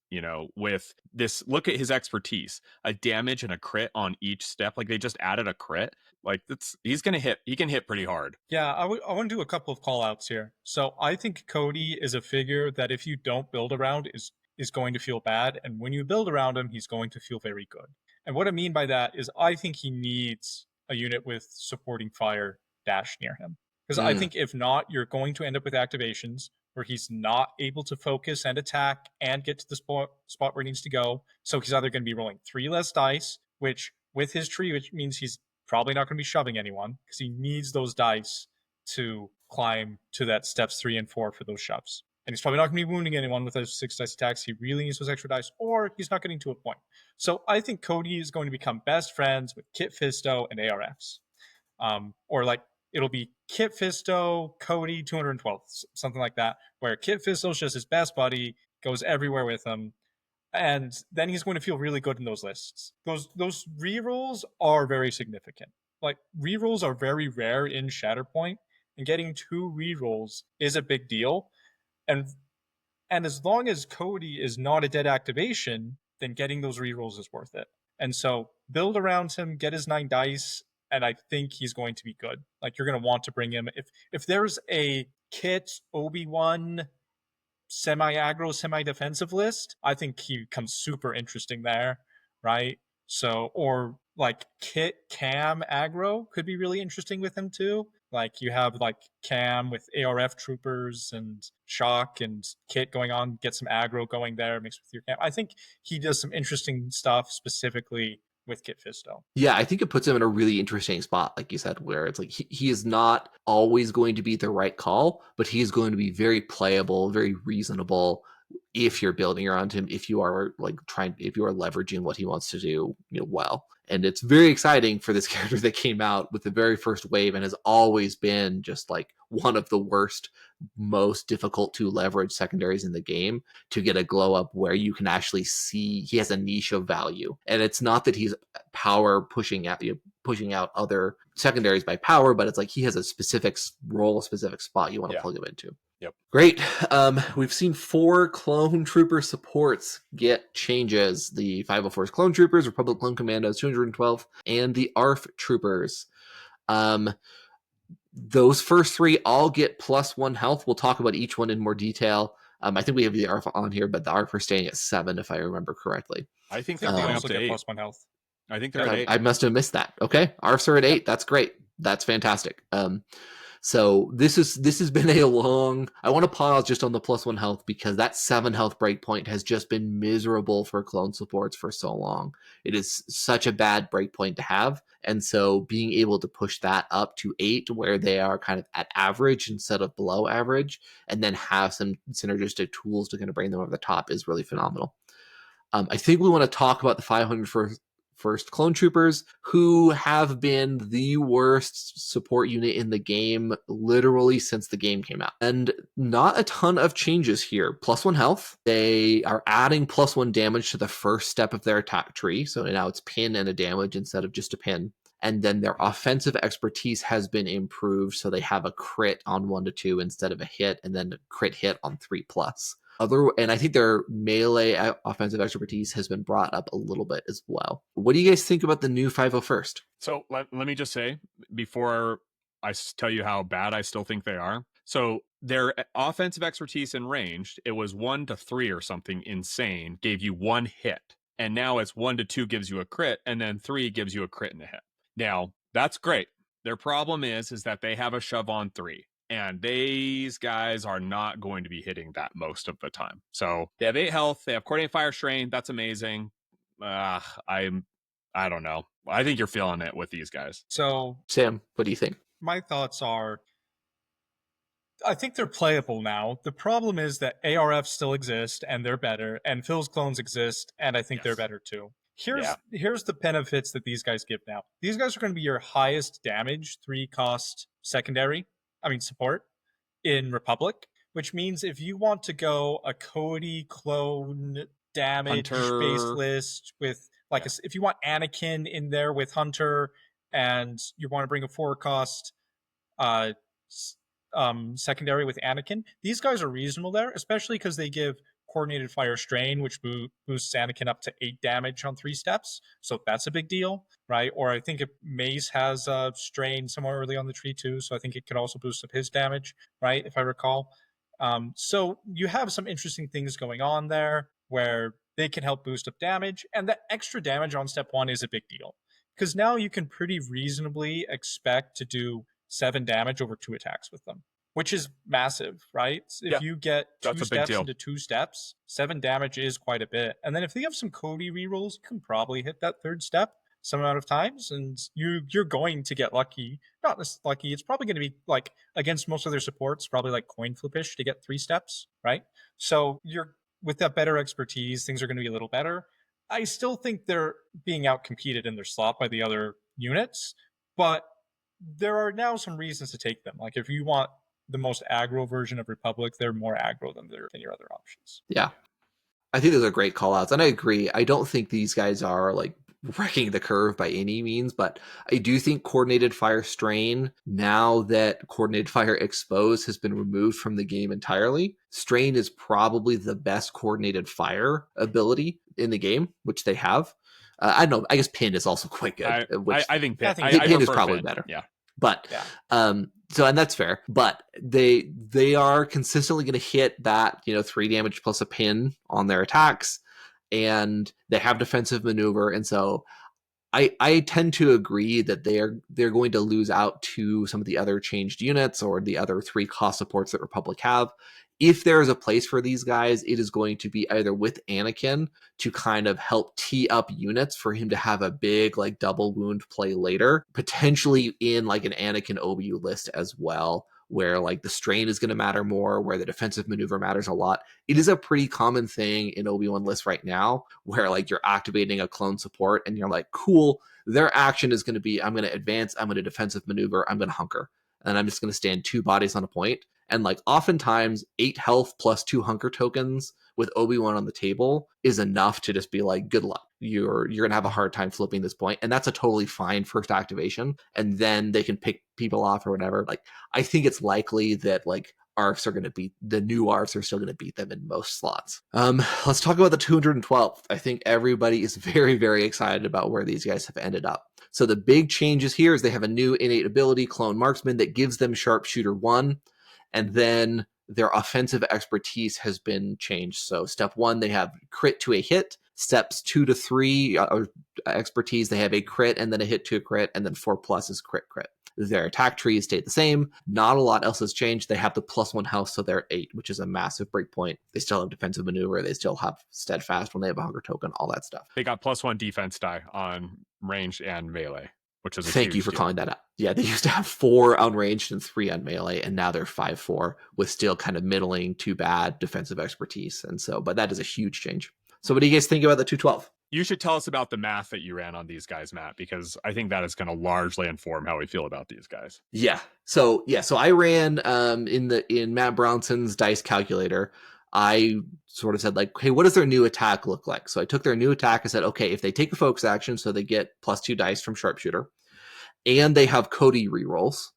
With this. Look at his expertise: a damage and a crit on each step. Like they just added a crit. Like he's gonna hit. He can hit pretty hard. Yeah, I want to do a couple of call outs here. So I think Cody is a figure that if you don't build around is going to feel bad, and when you build around him, he's going to feel very good. And what I mean by that is I think he needs a unit with supporting fire dash near him. Because I think if not, you're going to end up with activations where he's not able to focus and attack and get to the spot where he needs to go. So he's either going to be rolling 3 less dice, which with his tree, which means he's probably not going to be shoving anyone because he needs those dice to climb to that steps 3 and 4 for those shoves. And he's probably not going to be wounding anyone with those 6 dice attacks. He really needs those extra dice, or he's not getting to a point. So I think Cody is going to become best friends with Kit Fisto and ARFs. Or like it'll be Kit Fisto, Cody, 212, something like that, where Kit Fisto's just his best buddy, goes everywhere with him. And then he's going to feel really good in those lists. Those rerolls are very significant. Like rerolls are very rare in Shatterpoint, and getting 2 rerolls is a big deal. And as long as Cody is not a dead activation, then getting those rerolls is worth it. And so build around him, get his 9 dice, and I think he's going to be good. Like you're going to want to bring him. If there's a Kit Obi-Wan semi-aggro, semi-defensive list, I think he becomes super interesting there, right? So, or like Kit Cam aggro could be really interesting with him too. Like you have like Cam with ARF troopers and Shock and Kit going on, get some aggro going there, mixed with your Cam. I think he does some interesting stuff specifically with Kit Fisto. Yeah, I think it puts him in a really interesting spot, like you said, where it's like he is not always going to be the right call, but he's going to be very playable, very reasonable if you're building around him, if you are leveraging what he wants to do, well. And it's very exciting for this character that came out with the very first wave and has always been just like one of the worst, most difficult to leverage secondaries in the game, to get a glow up where you can actually see he has a niche of value. And it's not that he's power pushing out other secondaries by power, but it's like he has a specific role, a specific spot you want to plug him into. Yep. Great. We've seen 4 clone trooper supports get changes: the 501st Clone Troopers, Republic Clone Commandos 212, and the ARF Troopers. Those first 3 all get +1 health. We'll talk about each one in more detail. I think we have the ARF on here, but the ARF are staying at 7, if I remember correctly. I think they're going up to 8. +1 health. I think they're at 8. I must have missed that. Okay, ARFs are at 8. That's great. That's fantastic. So this has been a long. I want to pause just on the +1 health because that 7 health breakpoint has just been miserable for clone supports for so long. It is such a bad breakpoint to have, and so being able to push that up to 8, where they are kind of at average instead of below average, and then have some synergistic tools to kind of bring them over the top, is really phenomenal. I think we want to talk about the 501st Clone Troopers, who have been the worst support unit in the game literally since the game came out. And not a ton of changes here. +1 health. They are adding +1 damage to the first step of their attack tree. So now it's pin and a damage instead of just a pin. And then their offensive expertise has been improved, so they have a crit on 1 to 2 instead of a hit, and then a crit hit on 3+. And I think their melee offensive expertise has been brought up a little bit as well. What do you guys think about the new 501st? So let me just say, before I tell you how bad I still think they are. So their offensive expertise and ranged, it was 1 to 3 or something insane, gave you 1 hit. And now it's 1 to 2 gives you a crit, and then 3 gives you a crit and a hit. Now, that's great. Their problem is that they have a shove on 3. And these guys are not going to be hitting that most of the time. So they have 8 health. They have coordinate fire strain. That's amazing. I don't know. I think you're feeling it with these guys. So Sam, what do you think? My thoughts are, I think they're playable now. The problem is that ARFs still exist and they're better, and Phil's clones exist, and I think they're better too. Here's the benefits that these guys give now. These guys are going to be your highest damage 3 cost support in Republic, which means if you want to go a Cody clone damage based list with if you want Anakin in there with Hunter and you want to bring a 4-cost uh, secondary with Anakin. These guys are reasonable there, especially because they give coordinated fire strain, which boosts Anakin up to 8 damage on 3 steps. So that's a big deal, right? Or I think Mace has strain somewhere early on the tree too, so I think it could also boost up his damage, right? If I recall. So you have some interesting things going on there where they can help boost up damage, and that extra damage on step 1 is a big deal because now you can pretty reasonably expect to do 7 damage over 2 attacks with them, which is massive, right? If you get 2 steps into 2 steps, 7 damage is quite a bit. And then if they have some Cody rerolls, you can probably hit that 3rd step some amount of times, and you're going to get lucky. Not this lucky. It's probably going to be like against most of their supports, probably like coin flipish to get 3 steps, right? So you're with that better expertise, things are going to be a little better. I still think they're being outcompeted in their slot by the other units, but there are now some reasons to take them. Like if you want the most aggro version of Republic, they're more aggro than your other options. Yeah. I think those are great call outs. And I agree. I don't think these guys are like wrecking the curve by any means, but I do think coordinated fire strain, now that coordinated fire expose has been removed from the game entirely, strain is probably the best coordinated fire ability in the game, which they have. I don't know. I guess pin is also quite good. I think pin, pin is probably better. Yeah. But so, and that's fair, but they are consistently going to hit that, 3 damage plus a pin on their attacks, and they have defensive maneuver. And so I tend to agree that they're going to lose out to some of the other changed units or the other 3 cost supports that Republic have. If there is a place for these guys, it is going to be either with Anakin to kind of help tee up units for him to have a big like double wound play later, potentially in like an Anakin OBU list as well, where like the strain is going to matter more, where the defensive maneuver matters a lot. It is a pretty common thing in Obi-Wan lists right now where like you're activating a clone support and you're like, cool, their action is going to be, I'm going to advance, I'm going to defensive maneuver, I'm going to hunker, and I'm just going to stand 2 bodies on a point. And like oftentimes 8 health plus 2 hunker tokens with Obi-Wan on the table is enough to just be like, good luck. You're going to have a hard time flipping this point. And that's a totally fine first activation. And then they can pick people off or whatever. Like, I think it's likely that like ARFs are going to beat, the new ARFs are still going to beat them in most slots. Let's talk about the 212th. I think everybody is very, very excited about where these guys have ended up. So the big changes here is they have a new innate ability, Clone Marksman, that gives them Sharpshooter 1. And then their offensive expertise has been changed. So step 1, they have crit to a hit. Steps 2 to 3 expertise, they have a crit and then a hit to a crit, and then 4+ is crit. Their attack tree stayed the same. Not a lot else has changed. They have the +1 health, so they're 8, which is a massive breakpoint. They still have defensive maneuver. They still have steadfast when they have a hunger token, all that stuff. They got +1 defense die on ranged and melee, which is Thank you for calling that out. Yeah, they used to have 4 on ranged and 3 on melee, and now they're 5/4 with still kind of middling to bad defensive expertise. And so, but that is a huge change. So what do you guys think about the 212? You should tell us about the math that you ran on these guys, Matt, because I think that is going to largely inform how we feel about these guys. Yeah. So I ran in Matt Bronson's dice calculator. I sort of said like, hey, what does their new attack look like? So I took their new attack and said, okay, if they take a focus action, so they get +2 dice from Sharpshooter, and they have Cody rerolls,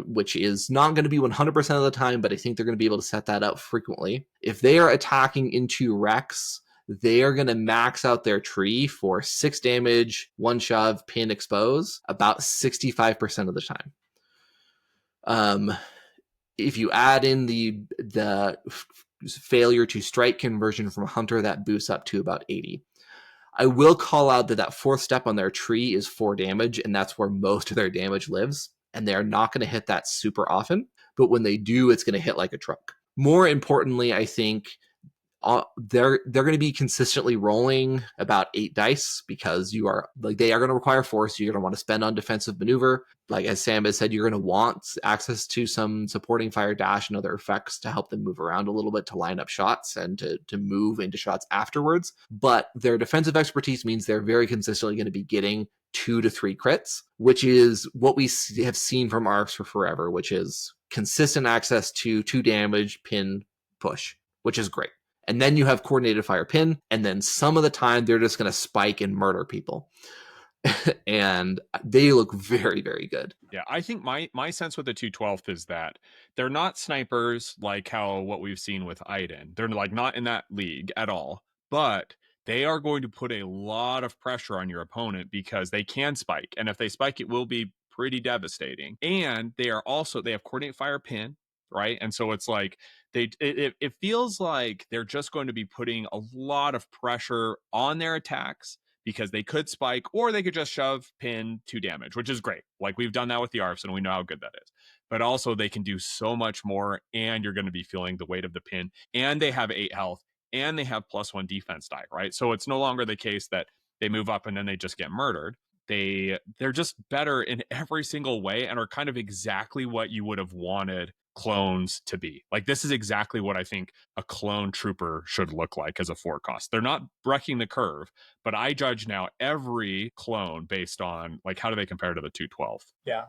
which is not going to be 100% of the time, but I think they're going to be able to set that up frequently. If they are attacking into Rex, they are going to max out their tree for 6 damage, 1 shove, pin, expose, about 65% of the time. If you add in the failure to strike conversion from Hunter, that boosts up to about 80. I will call out that 4th step on their tree is 4 damage, and that's where most of their damage lives. And they're not going to hit that super often, but when they do, it's going to hit like a truck. More importantly, I think they're going to be consistently rolling about 8 dice because they are going to require force. You're going to want to spend on defensive maneuver. Like as Sam has said, you're going to want access to some supporting fire dash and other effects to help them move around a little bit to line up shots and to move into shots afterwards. But their defensive expertise means they're very consistently going to be getting 2 to 3 crits, which is what we have seen from ARCs for forever, which is consistent access to 2 damage, pin, push, which is great. And then you have coordinated fire pin, and then some of the time they're just going to spike and murder people. and they look very, very good. Yeah, I think my sense with the 212th is that they're not snipers like how what we've seen with Iden. They're like not in that league at all, but they are going to put a lot of pressure on your opponent because they can spike, and if they spike, it will be pretty devastating. And they have coordinate fire pin, right? And so it's like it feels like they're just going to be putting a lot of pressure on their attacks because they could spike or they could just shove pin 2 damage, which is great. Like we've done that with the ARFs and we know how good that is. But also they can do so much more, and you're going to be feeling the weight of the pin, and they have 8 health, and they have +1 defense die, right? So it's no longer the case that they move up and then they just get murdered. They're just better in every single way and are kind of exactly what you would have wanted clones to be. Like this is exactly what I think a clone trooper should look like as a 4 cost. They're not breaking the curve, but I judge now every clone based on like how do they compare to the 212. Yeah.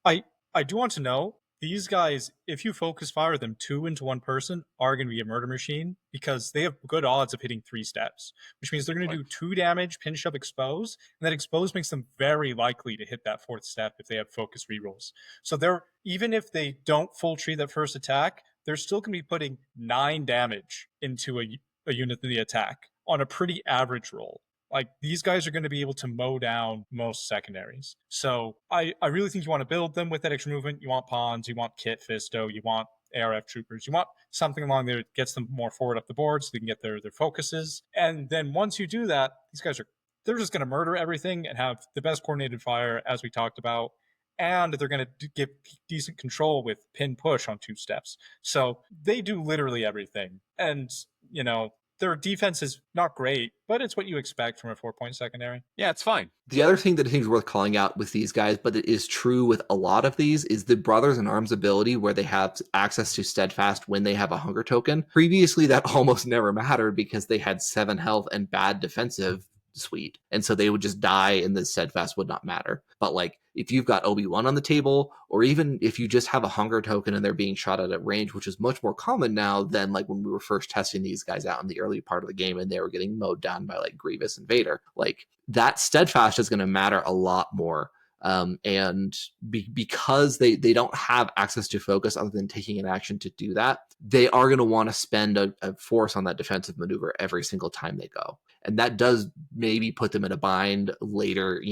I do want to know, these guys, if you focus fire them 2 into 1 person, are going to be a murder machine because they have good odds of hitting 3 steps, which means they're going to do 2 damage, pin shove, expose, and that expose makes them very likely to hit that 4th step if they have focus rerolls. So they're, even if they don't full tree that first attack, they're still going to be putting 9 damage into a unit in the attack on a pretty average roll. Like these guys are going to be able to mow down most secondaries. So I really think you want to build them with that extra movement. You want pawns, you want Kit Fisto, you want ARF troopers, you want something along there that gets them more forward up the board so they can get their focuses. And then once you do that, these guys they're just going to murder everything and have the best coordinated fire, as we talked about. And they're going to give decent control with pin push on 2 steps. So they do literally everything. And, you know, their defense is not great, but it's what you expect from a 4-point secondary. Yeah, it's fine. The other thing that I think is worth calling out with these guys, but it is true with a lot of these, is the Brothers in Arms ability where they have access to Steadfast when they have a hunger token. Previously, that almost never mattered because they had 7 health and bad defensive suite. And so they would just die and the Steadfast would not matter. But like if you've got Obi-Wan on the table, or even if you just have a hunger token and they're being shot at range, which is much more common now than like when we were first testing these guys out in the early part of the game and they were getting mowed down by like Grievous and Vader, like that Steadfast is going to matter a lot more. And because they don't have access to focus other than taking an action to do that, they are going to want to spend a force on that defensive maneuver every single time they go. And that does maybe put them in a bind later,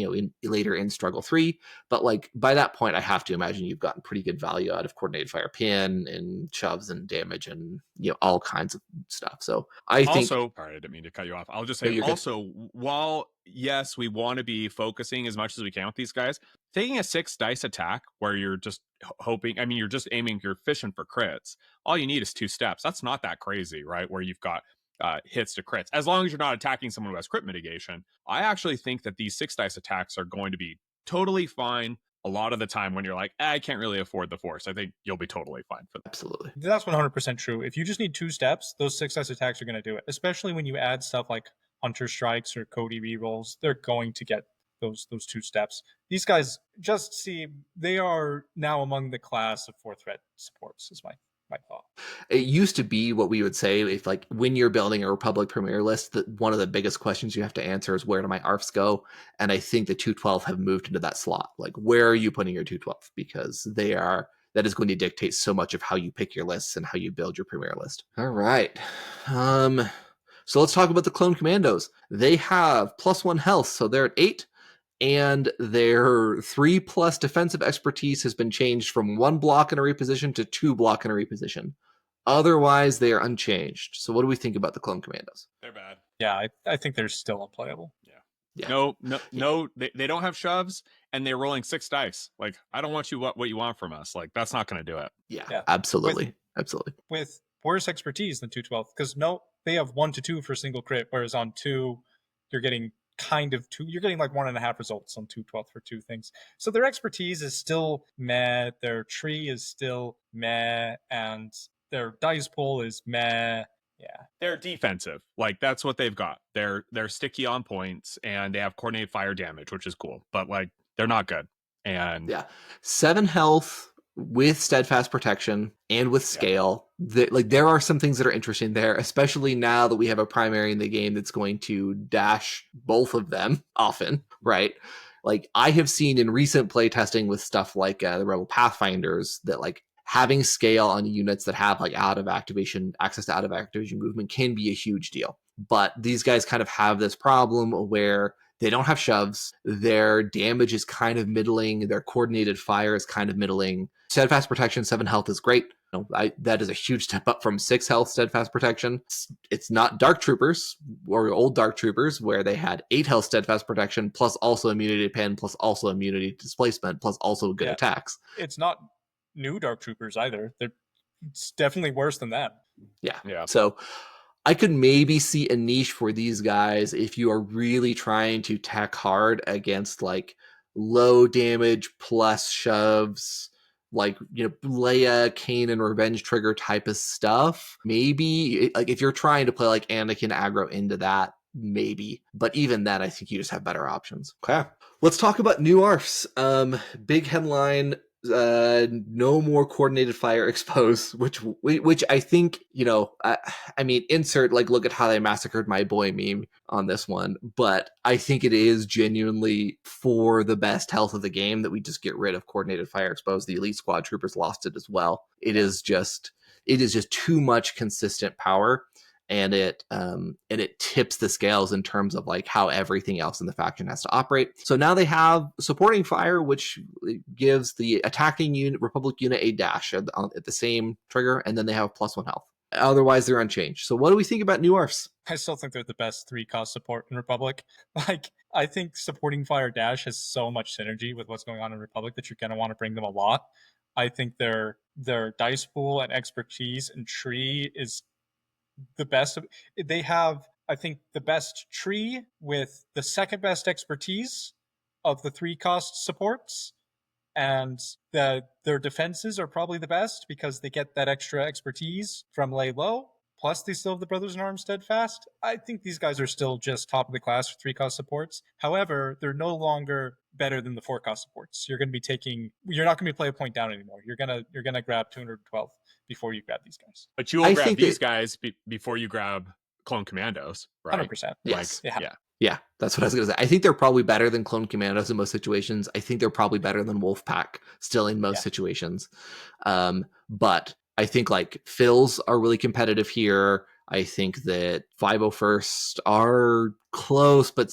later in Struggle 3. But like by that point, I have to imagine you've gotten pretty good value out of coordinated fire pin and shoves and damage and all kinds of stuff. So I think also, sorry, I didn't mean to cut you off. I'll just say also, while yes, we want to be focusing as much as we can with these guys, taking a 6 dice attack where you're just hoping, I mean, you're just aiming, you're fishing for crits. All you need is 2 steps. That's not that crazy, right? Where you've got hits to crits, as long as you're not attacking someone who has crit mitigation. I actually think that these 6 dice attacks are going to be totally fine a lot of the time when you're like, I can't really afford the force. I think you'll be totally fine for that. Absolutely. That's 100% true. If you just need 2 steps, those 6 dice attacks are going to do it, especially when you add stuff like Hunter Strikes or Cody rerolls. They're going to get those 2 steps. These guys they are now among the class of 4 threat supports, is my thought. It used to be what we would say if like when you're building a Republic Premier list, that one of the biggest questions you have to answer is where do my ARFs go? And I think the 212 have moved into that slot. Like where are you putting your 212? Because that is going to dictate so much of how you pick your lists and how you build your Premier list. All right. So let's talk about the Clone Commandos. They have +1 health, so they're at 8. And their 3+ defensive expertise has been changed from 1 block in a reposition to 2 block in a reposition. Otherwise, they are unchanged. So what do we think about the Clone Commandos? They're bad. Yeah, I think they're still unplayable. Yeah. No, they don't have shoves, and they're rolling 6 dice. Like, I don't want what you want from us. Like, that's not going to do it. Yeah. Absolutely. Absolutely. With worse expertise than 212, because they have 1 to 2 for single crit, whereas on 2, you're getting kind of 2. You're getting like 1.5 results on 212 for 2 things. So their expertise is still meh. Their tree is still meh, and their dice pool is meh. Yeah, they're defensive. Like that's what they've got. They're sticky on points, and they have coordinated fire damage, which is cool. But like they're not good. And 7 health with steadfast protection and with scale. There are some things that are interesting there, especially now that we have a primary in the game that's going to dash both of them often, right? Like I have seen in recent playtesting with stuff like the Rebel Pathfinders that like having scale on units that have like out of activation access to out of activation movement can be a huge deal. But these guys kind of have this problem where they don't have shoves. Their damage is kind of middling. Their coordinated fire is kind of middling. Steadfast protection, 7 health is great. That is a huge step up from 6 health steadfast protection. It's not Dark Troopers or old Dark Troopers where they had 8 health steadfast protection plus also immunity to pen plus also immunity to displacement plus also good attacks. It's not new Dark Troopers either. It's definitely worse than that. Yeah. So I could maybe see a niche for these guys if you are really trying to tack hard against like low damage plus shoves, like, you know, Leia, Kane, and Revenge Trigger type of stuff. Maybe like if you're trying to play like Anakin aggro into that, maybe. But even then, I think you just have better options. Okay. Let's talk about new ARFs. Big headline. No more coordinated fire expose, which I think, you know, I mean, insert like look at how they massacred my boy meme on this one, but I think it is genuinely for the best health of the game that we just get rid of coordinated fire expose. The elite squad troopers lost it as well. It is just too much consistent power. And it tips the scales in terms of like how everything else in the faction has to operate. So now they have supporting fire, which gives the attacking unit, Republic unit, a dash at the same trigger, and then they have +1 health. Otherwise, they're unchanged. So what do we think about new ARFs? I still think they're the best 3-cost support in Republic. Like, I think supporting fire dash has so much synergy with what's going on in Republic that you're going to want to bring them a lot. I think their dice pool and expertise and tree is the best. They have, I think, the best tree with the second best expertise of the 3-cost supports, and their defenses are probably the best because they get that extra expertise from lay low. Plus, they still have the Brothers in Arms Steadfast. I think these guys are still just top of the class for 3-cost supports. However, they're no longer better than the 4-cost supports. You're going to be you're not going to be play a point down anymore. You're gonna grab 212 before you grab these guys. But you will grab these guys before you grab Clone Commandos, right? 100%. Yes. Like, yeah. Yeah, that's what I was going to say. I think they're probably better than Clone Commandos in most situations. I think they're probably better than Wolfpack still in most situations. But I think like Phils are really competitive here. I think that 501st are close, but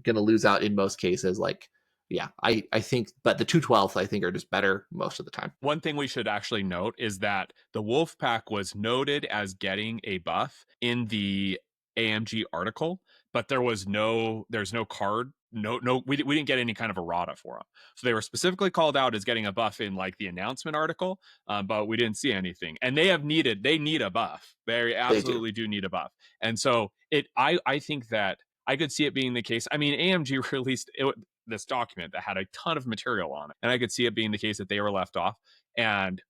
going to lose out in most cases. Like, yeah, I think, but the 212th I think are just better most of the time. One thing we should actually note is that the Wolfpack was noted as getting a buff in the AMG article, but there's no card. We didn't get any kind of errata for them. So they were specifically called out as getting a buff in like the announcement article, but we didn't see anything. And they need a buff. They absolutely do need a buff. And so I think that I could see it being the case. I mean, AMG released this document that had a ton of material on it, and I could see it being the case that they were left off. And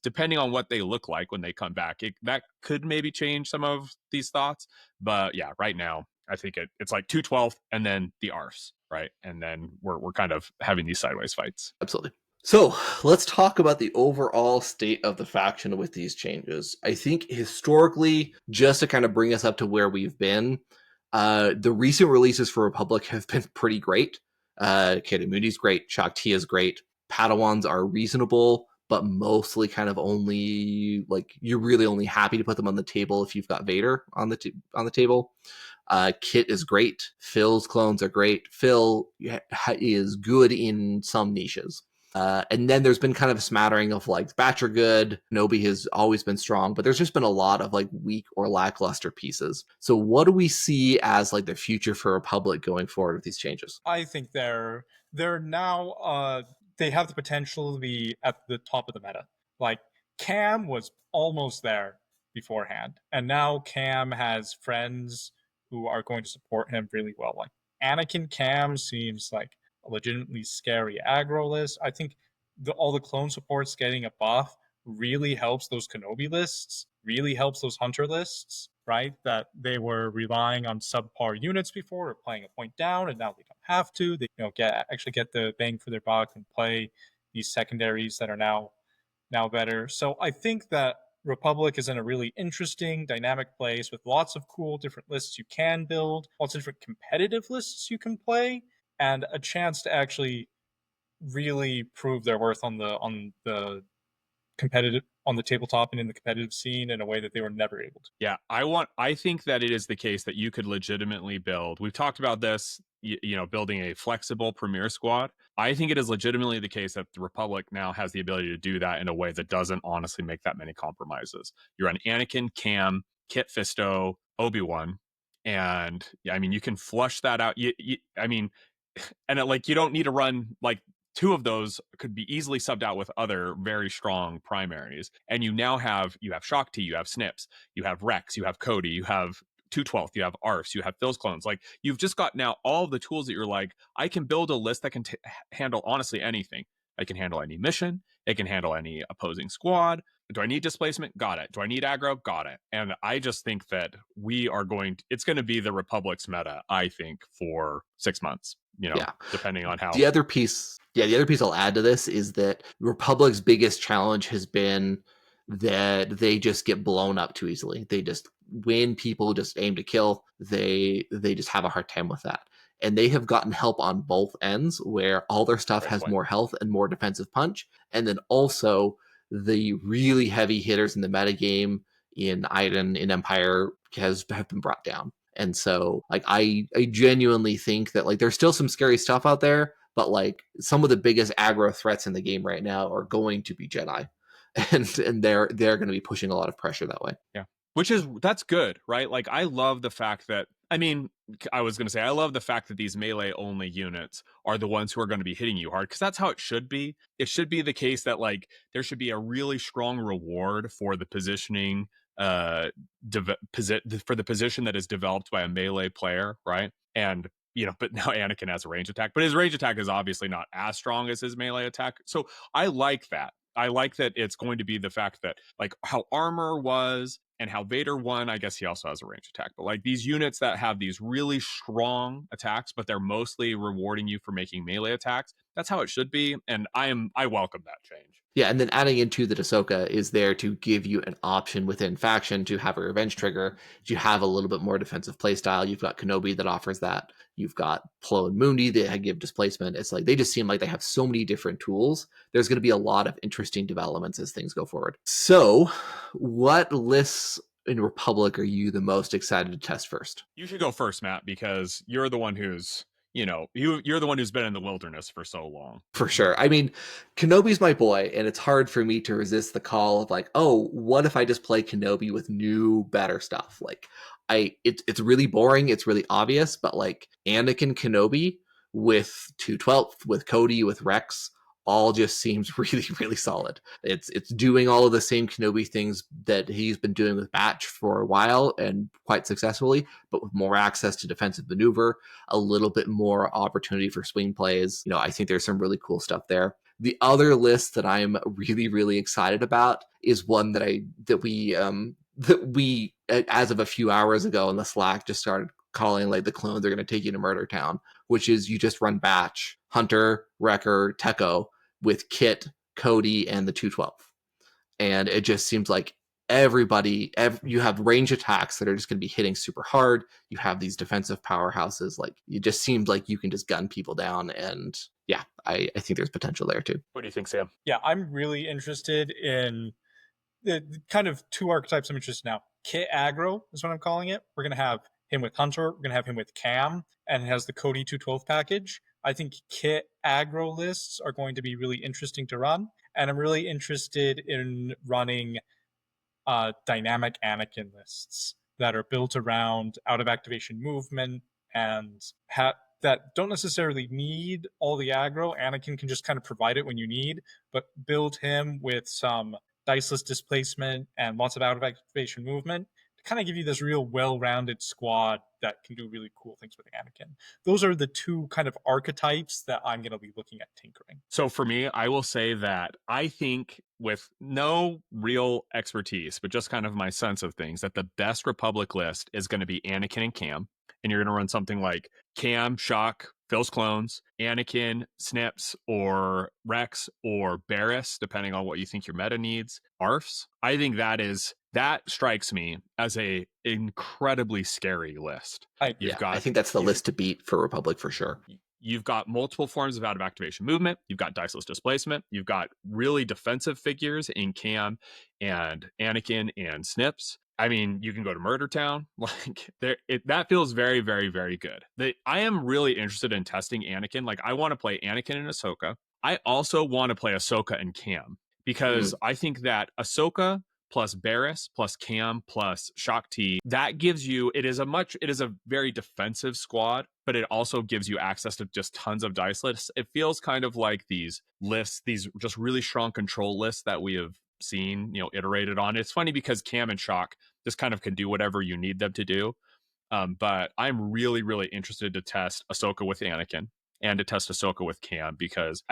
depending on what they look like when they come back, that could maybe change some of these thoughts. But yeah, right now I think it's like 212th and then the ARFs, right? And then we're kind of having these sideways fights. Absolutely. So let's talk about the overall state of the faction with these changes. I think historically, just to kind of bring us up to where we've been, the recent releases for Republic have been pretty great. Kid Moody's great, Shakti is great, Padawans are reasonable, but mostly kind of only like you're really only happy to put them on the table if you've got Vader on the table. Kit is great. Phil's clones are great. Phil is good in some niches. And then there's been kind of a smattering of like Batch are good. Nobi has always been strong, but there's just been a lot of like weak or lackluster pieces. So what do we see as like the future for Republic going forward with these changes? I think they're now they have the potential to be at the top of the meta. Like Cam was almost there beforehand, and now Cam has friends who are going to support him really well. Like Anakin Cam seems like a legitimately scary aggro list. I think all the clone supports getting a buff really helps those Kenobi lists, really helps those Hunter lists, right? That they were relying on subpar units before or playing a point down, and now they don't have to. They actually get the bang for their buck and play these secondaries that are now better. So I think that Republic is in a really interesting, dynamic place with lots of cool different lists you can build, lots of different competitive lists you can play. and a chance to actually really prove their worth on the competitive on the tabletop and in the competitive scene in a way that they were never able to. Yeah, I think that it is the case that you could legitimately build. We've talked about this, building a flexible premier squad. I think it is legitimately the case that the Republic now has the ability to do that in a way that doesn't honestly make that many compromises. You're on Anakin, Cam, Kit Fisto, Obi-Wan, and yeah, I mean, you can flush that out. I mean, and you don't need to run like two of those could be easily subbed out with other very strong primaries. And you have Shakti, you have Snips, you have Rex, you have Cody, you have 212th, you have Arfs, you have Phil's clones. Like you've just got now all the tools that you're like, I can build a list that can handle honestly anything. I can handle any mission. It can handle any opposing squad. Do I need displacement? Got it. Do I need aggro? Got it. And I just think that it's going to be the Republic's meta, I think, for 6 months, Yeah. depending on how. The other piece I'll add to this is that Republic's biggest challenge has been that they just get blown up too easily. They just, when people just aim to kill, they just have a hard time with that. And they have gotten help on both ends, where all their stuff Great has point. more health and more defensive punch. And then also the really heavy hitters in the metagame in Iden, in Empire, have been brought down. And so like I genuinely think that like there's still some scary stuff out there, but like some of the biggest aggro threats in the game right now are going to be Jedi. And they're going to be pushing a lot of pressure that way. Yeah. That's good, right? Like I love the fact that I was going to say I love the fact that these melee only units are the ones who are going to be hitting you hard, because that's how it should be. It should be the case that like there should be a really strong reward for the positioning for the position that is developed by a melee player, right? And but now Anakin has a range attack, but his range attack is obviously not as strong as his melee attack. So I like that. I like that it's going to be the fact that like how Armor was and how Vader won. I guess he also has a range attack, but like these units that have these really strong attacks, but they're mostly rewarding you for making melee attacks. That's how it should be, and I welcome that change. Yeah, and then adding into that Ahsoka is there to give you an option within faction to have a revenge trigger. You have a little bit more defensive playstyle. You've got Kenobi that offers that. You've got Plo and Mundi that give displacement. It's like they just seem like they have so many different tools. There's going to be a lot of interesting developments as things go forward. So, what lists in Republic are you the most excited to test first? You should go first, Matt, because you're the one who's you're the one who's been in the wilderness for so long. For sure. I mean, Kenobi's my boy, and it's hard for me to resist the call of like, oh, what if I just play Kenobi with new, better stuff? Like, it's really boring, it's really obvious, but like Anakin Kenobi with 212th, with Cody, with Rex, all just seems really, really solid. It's doing all of the same Kenobi things that he's been doing with Batch for a while and quite successfully, but with more access to defensive maneuver, a little bit more opportunity for swing plays. I think there's some really cool stuff there. The other list that I'm really, really excited about is one that we as of a few hours ago in the Slack just started calling like the clones are going to take you to Murder Town, which is you just run Batch, Hunter, Wrecker, Tekko with Kit, Cody, and the 212. And it just seems like you have range attacks that are just going to be hitting super hard. You have these defensive powerhouses. Like it just seems like you can just gun people down. And yeah, I think there's potential there too. What do you think, Sam? Yeah, I'm really interested in the kind of two archetypes I'm interested in now. Kit aggro is what I'm calling it. We're going to have him with Hunter. We're going to have him with Cam, and it has the Cody 212 package. I think Kit aggro lists are going to be really interesting to run, and I'm really interested in running dynamic Anakin lists that are built around out of activation movement and that don't necessarily need all the aggro. Anakin can just kind of provide it when you need, but build him with some diceless displacement and lots of out of activation movement to kind of give you this real well-rounded squad that can do really cool things with Anakin. Those are the two kind of archetypes that I'm going to be looking at tinkering. So for me, I will say that I think, with no real expertise, but just kind of my sense of things, that the best Republic list is going to be Anakin and Cam. And you're going to run something like Cam, Shock, Phil's clones, Anakin, Snips, or Rex, or Barriss, depending on what you think your meta needs, Arfs. I think that strikes me as a incredibly scary list. I think that's the list to beat for Republic for sure. you've got multiple forms of out of activation movement. You've got diceless displacement. You've got really defensive figures in Cam and Anakin and Snips. I mean, you can go to Murder Town. Like that feels very, very, very good. I am really interested in testing Anakin. Like I want to play Anakin and Ahsoka. I also want to play Ahsoka and Cam because I think that Ahsoka plus Barriss plus Cam plus Shock T, that gives you, it is a very defensive squad, but it also gives you access to just tons of dice lists. It feels kind of like these lists, these just really strong control lists that we have seen, iterated on. It's funny because Cam and Shock just kind of can do whatever you need them to do. But I'm really, really interested to test Ahsoka with Anakin and to test Ahsoka with Cam because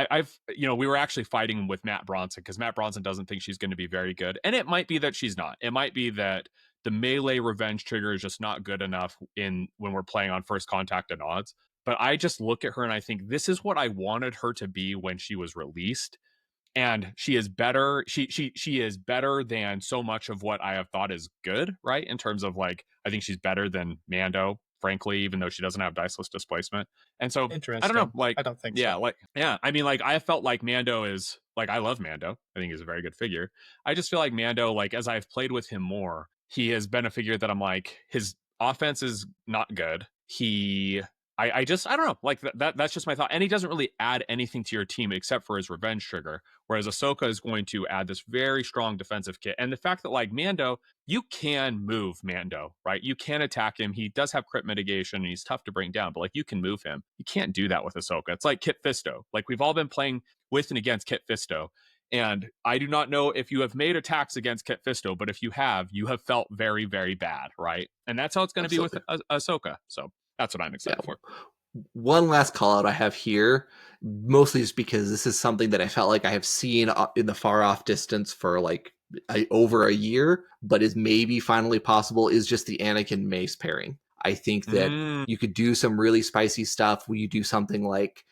we were actually fighting with Matt Bronson because Matt Bronson doesn't think she's going to be very good. And it might be that she's not. It might be that the melee revenge trigger is just not good enough when we're playing on first contact and odds. But I just look at her and I think this is what I wanted her to be when she was released. And she is better. She is better than so much of what I have thought is good, right? In terms of like, I think she's better than Mando, frankly, even though she doesn't have diceless displacement. And so I don't know, like I don't think yeah, so. like yeah. I mean, like I felt like Mando is like I love Mando. I think he's a very good figure. I just feel like Mando, like as I've played with him more, he has been a figure that I'm like, his offense is not good. I don't know, like that's just my thought. And he doesn't really add anything to your team except for his revenge trigger. Whereas Ahsoka is going to add this very strong defensive kit. And the fact that like Mando, you can move Mando, right? You can attack him. He does have crit mitigation and he's tough to bring down, but like you can move him. You can't do that with Ahsoka. It's like Kit Fisto. Like we've all been playing with and against Kit Fisto. And I do not know if you have made attacks against Kit Fisto, but if you have felt very, very bad, right? And that's how it's going to be with Ahsoka. So that's what I'm excited for. One last call out I have here, mostly just because this is something that I felt like I have seen in the far off distance for like over a year, but is maybe finally possible, is just the Anakin Mace pairing. I think that you could do some really spicy stuff where you do something like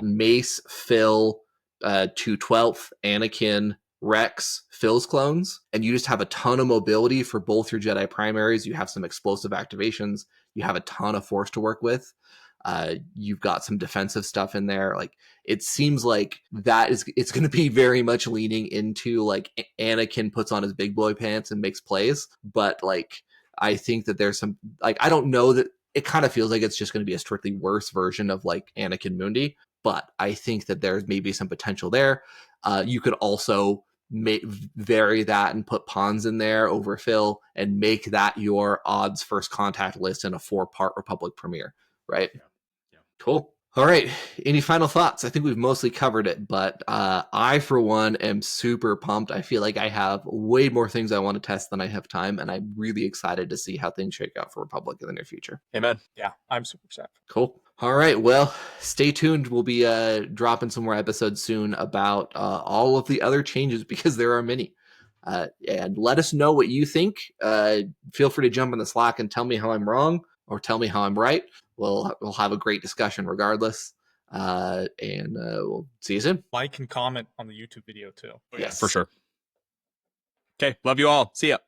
Mace, Phil, to 12th, Anakin, Rex, Phil's clones, and you just have a ton of mobility for both your Jedi primaries. You have some explosive activations. You have a ton of force to work with. You've got some defensive stuff in there. Like it seems like it's going to be very much leaning into like Anakin puts on his big boy pants and makes plays. But like, I think that there's some, like, I don't know that it kind of feels like it's just going to be a strictly worse version of like Anakin Mundi. But I think that there's maybe some potential there. You could also vary that and put pawns in there over Phil and make that your odds first contact list in a 4-part Republic premiere, right? Yeah. Cool. All right. Any final thoughts? I think we've mostly covered it, but I, for one, am super pumped. I feel like I have way more things I want to test than I have time, and I'm really excited to see how things shake out for Republic in the near future. Amen. Yeah, I'm super excited. Cool. All right. Well, stay tuned. We'll be dropping some more episodes soon about all of the other changes because there are many. And let us know what you think. Feel free to jump in the Slack and tell me how I'm wrong or tell me how I'm right. We'll have a great discussion regardless. And we'll see you soon. Like and comment on the YouTube video too. Yes. For sure. Okay. Love you all. See ya.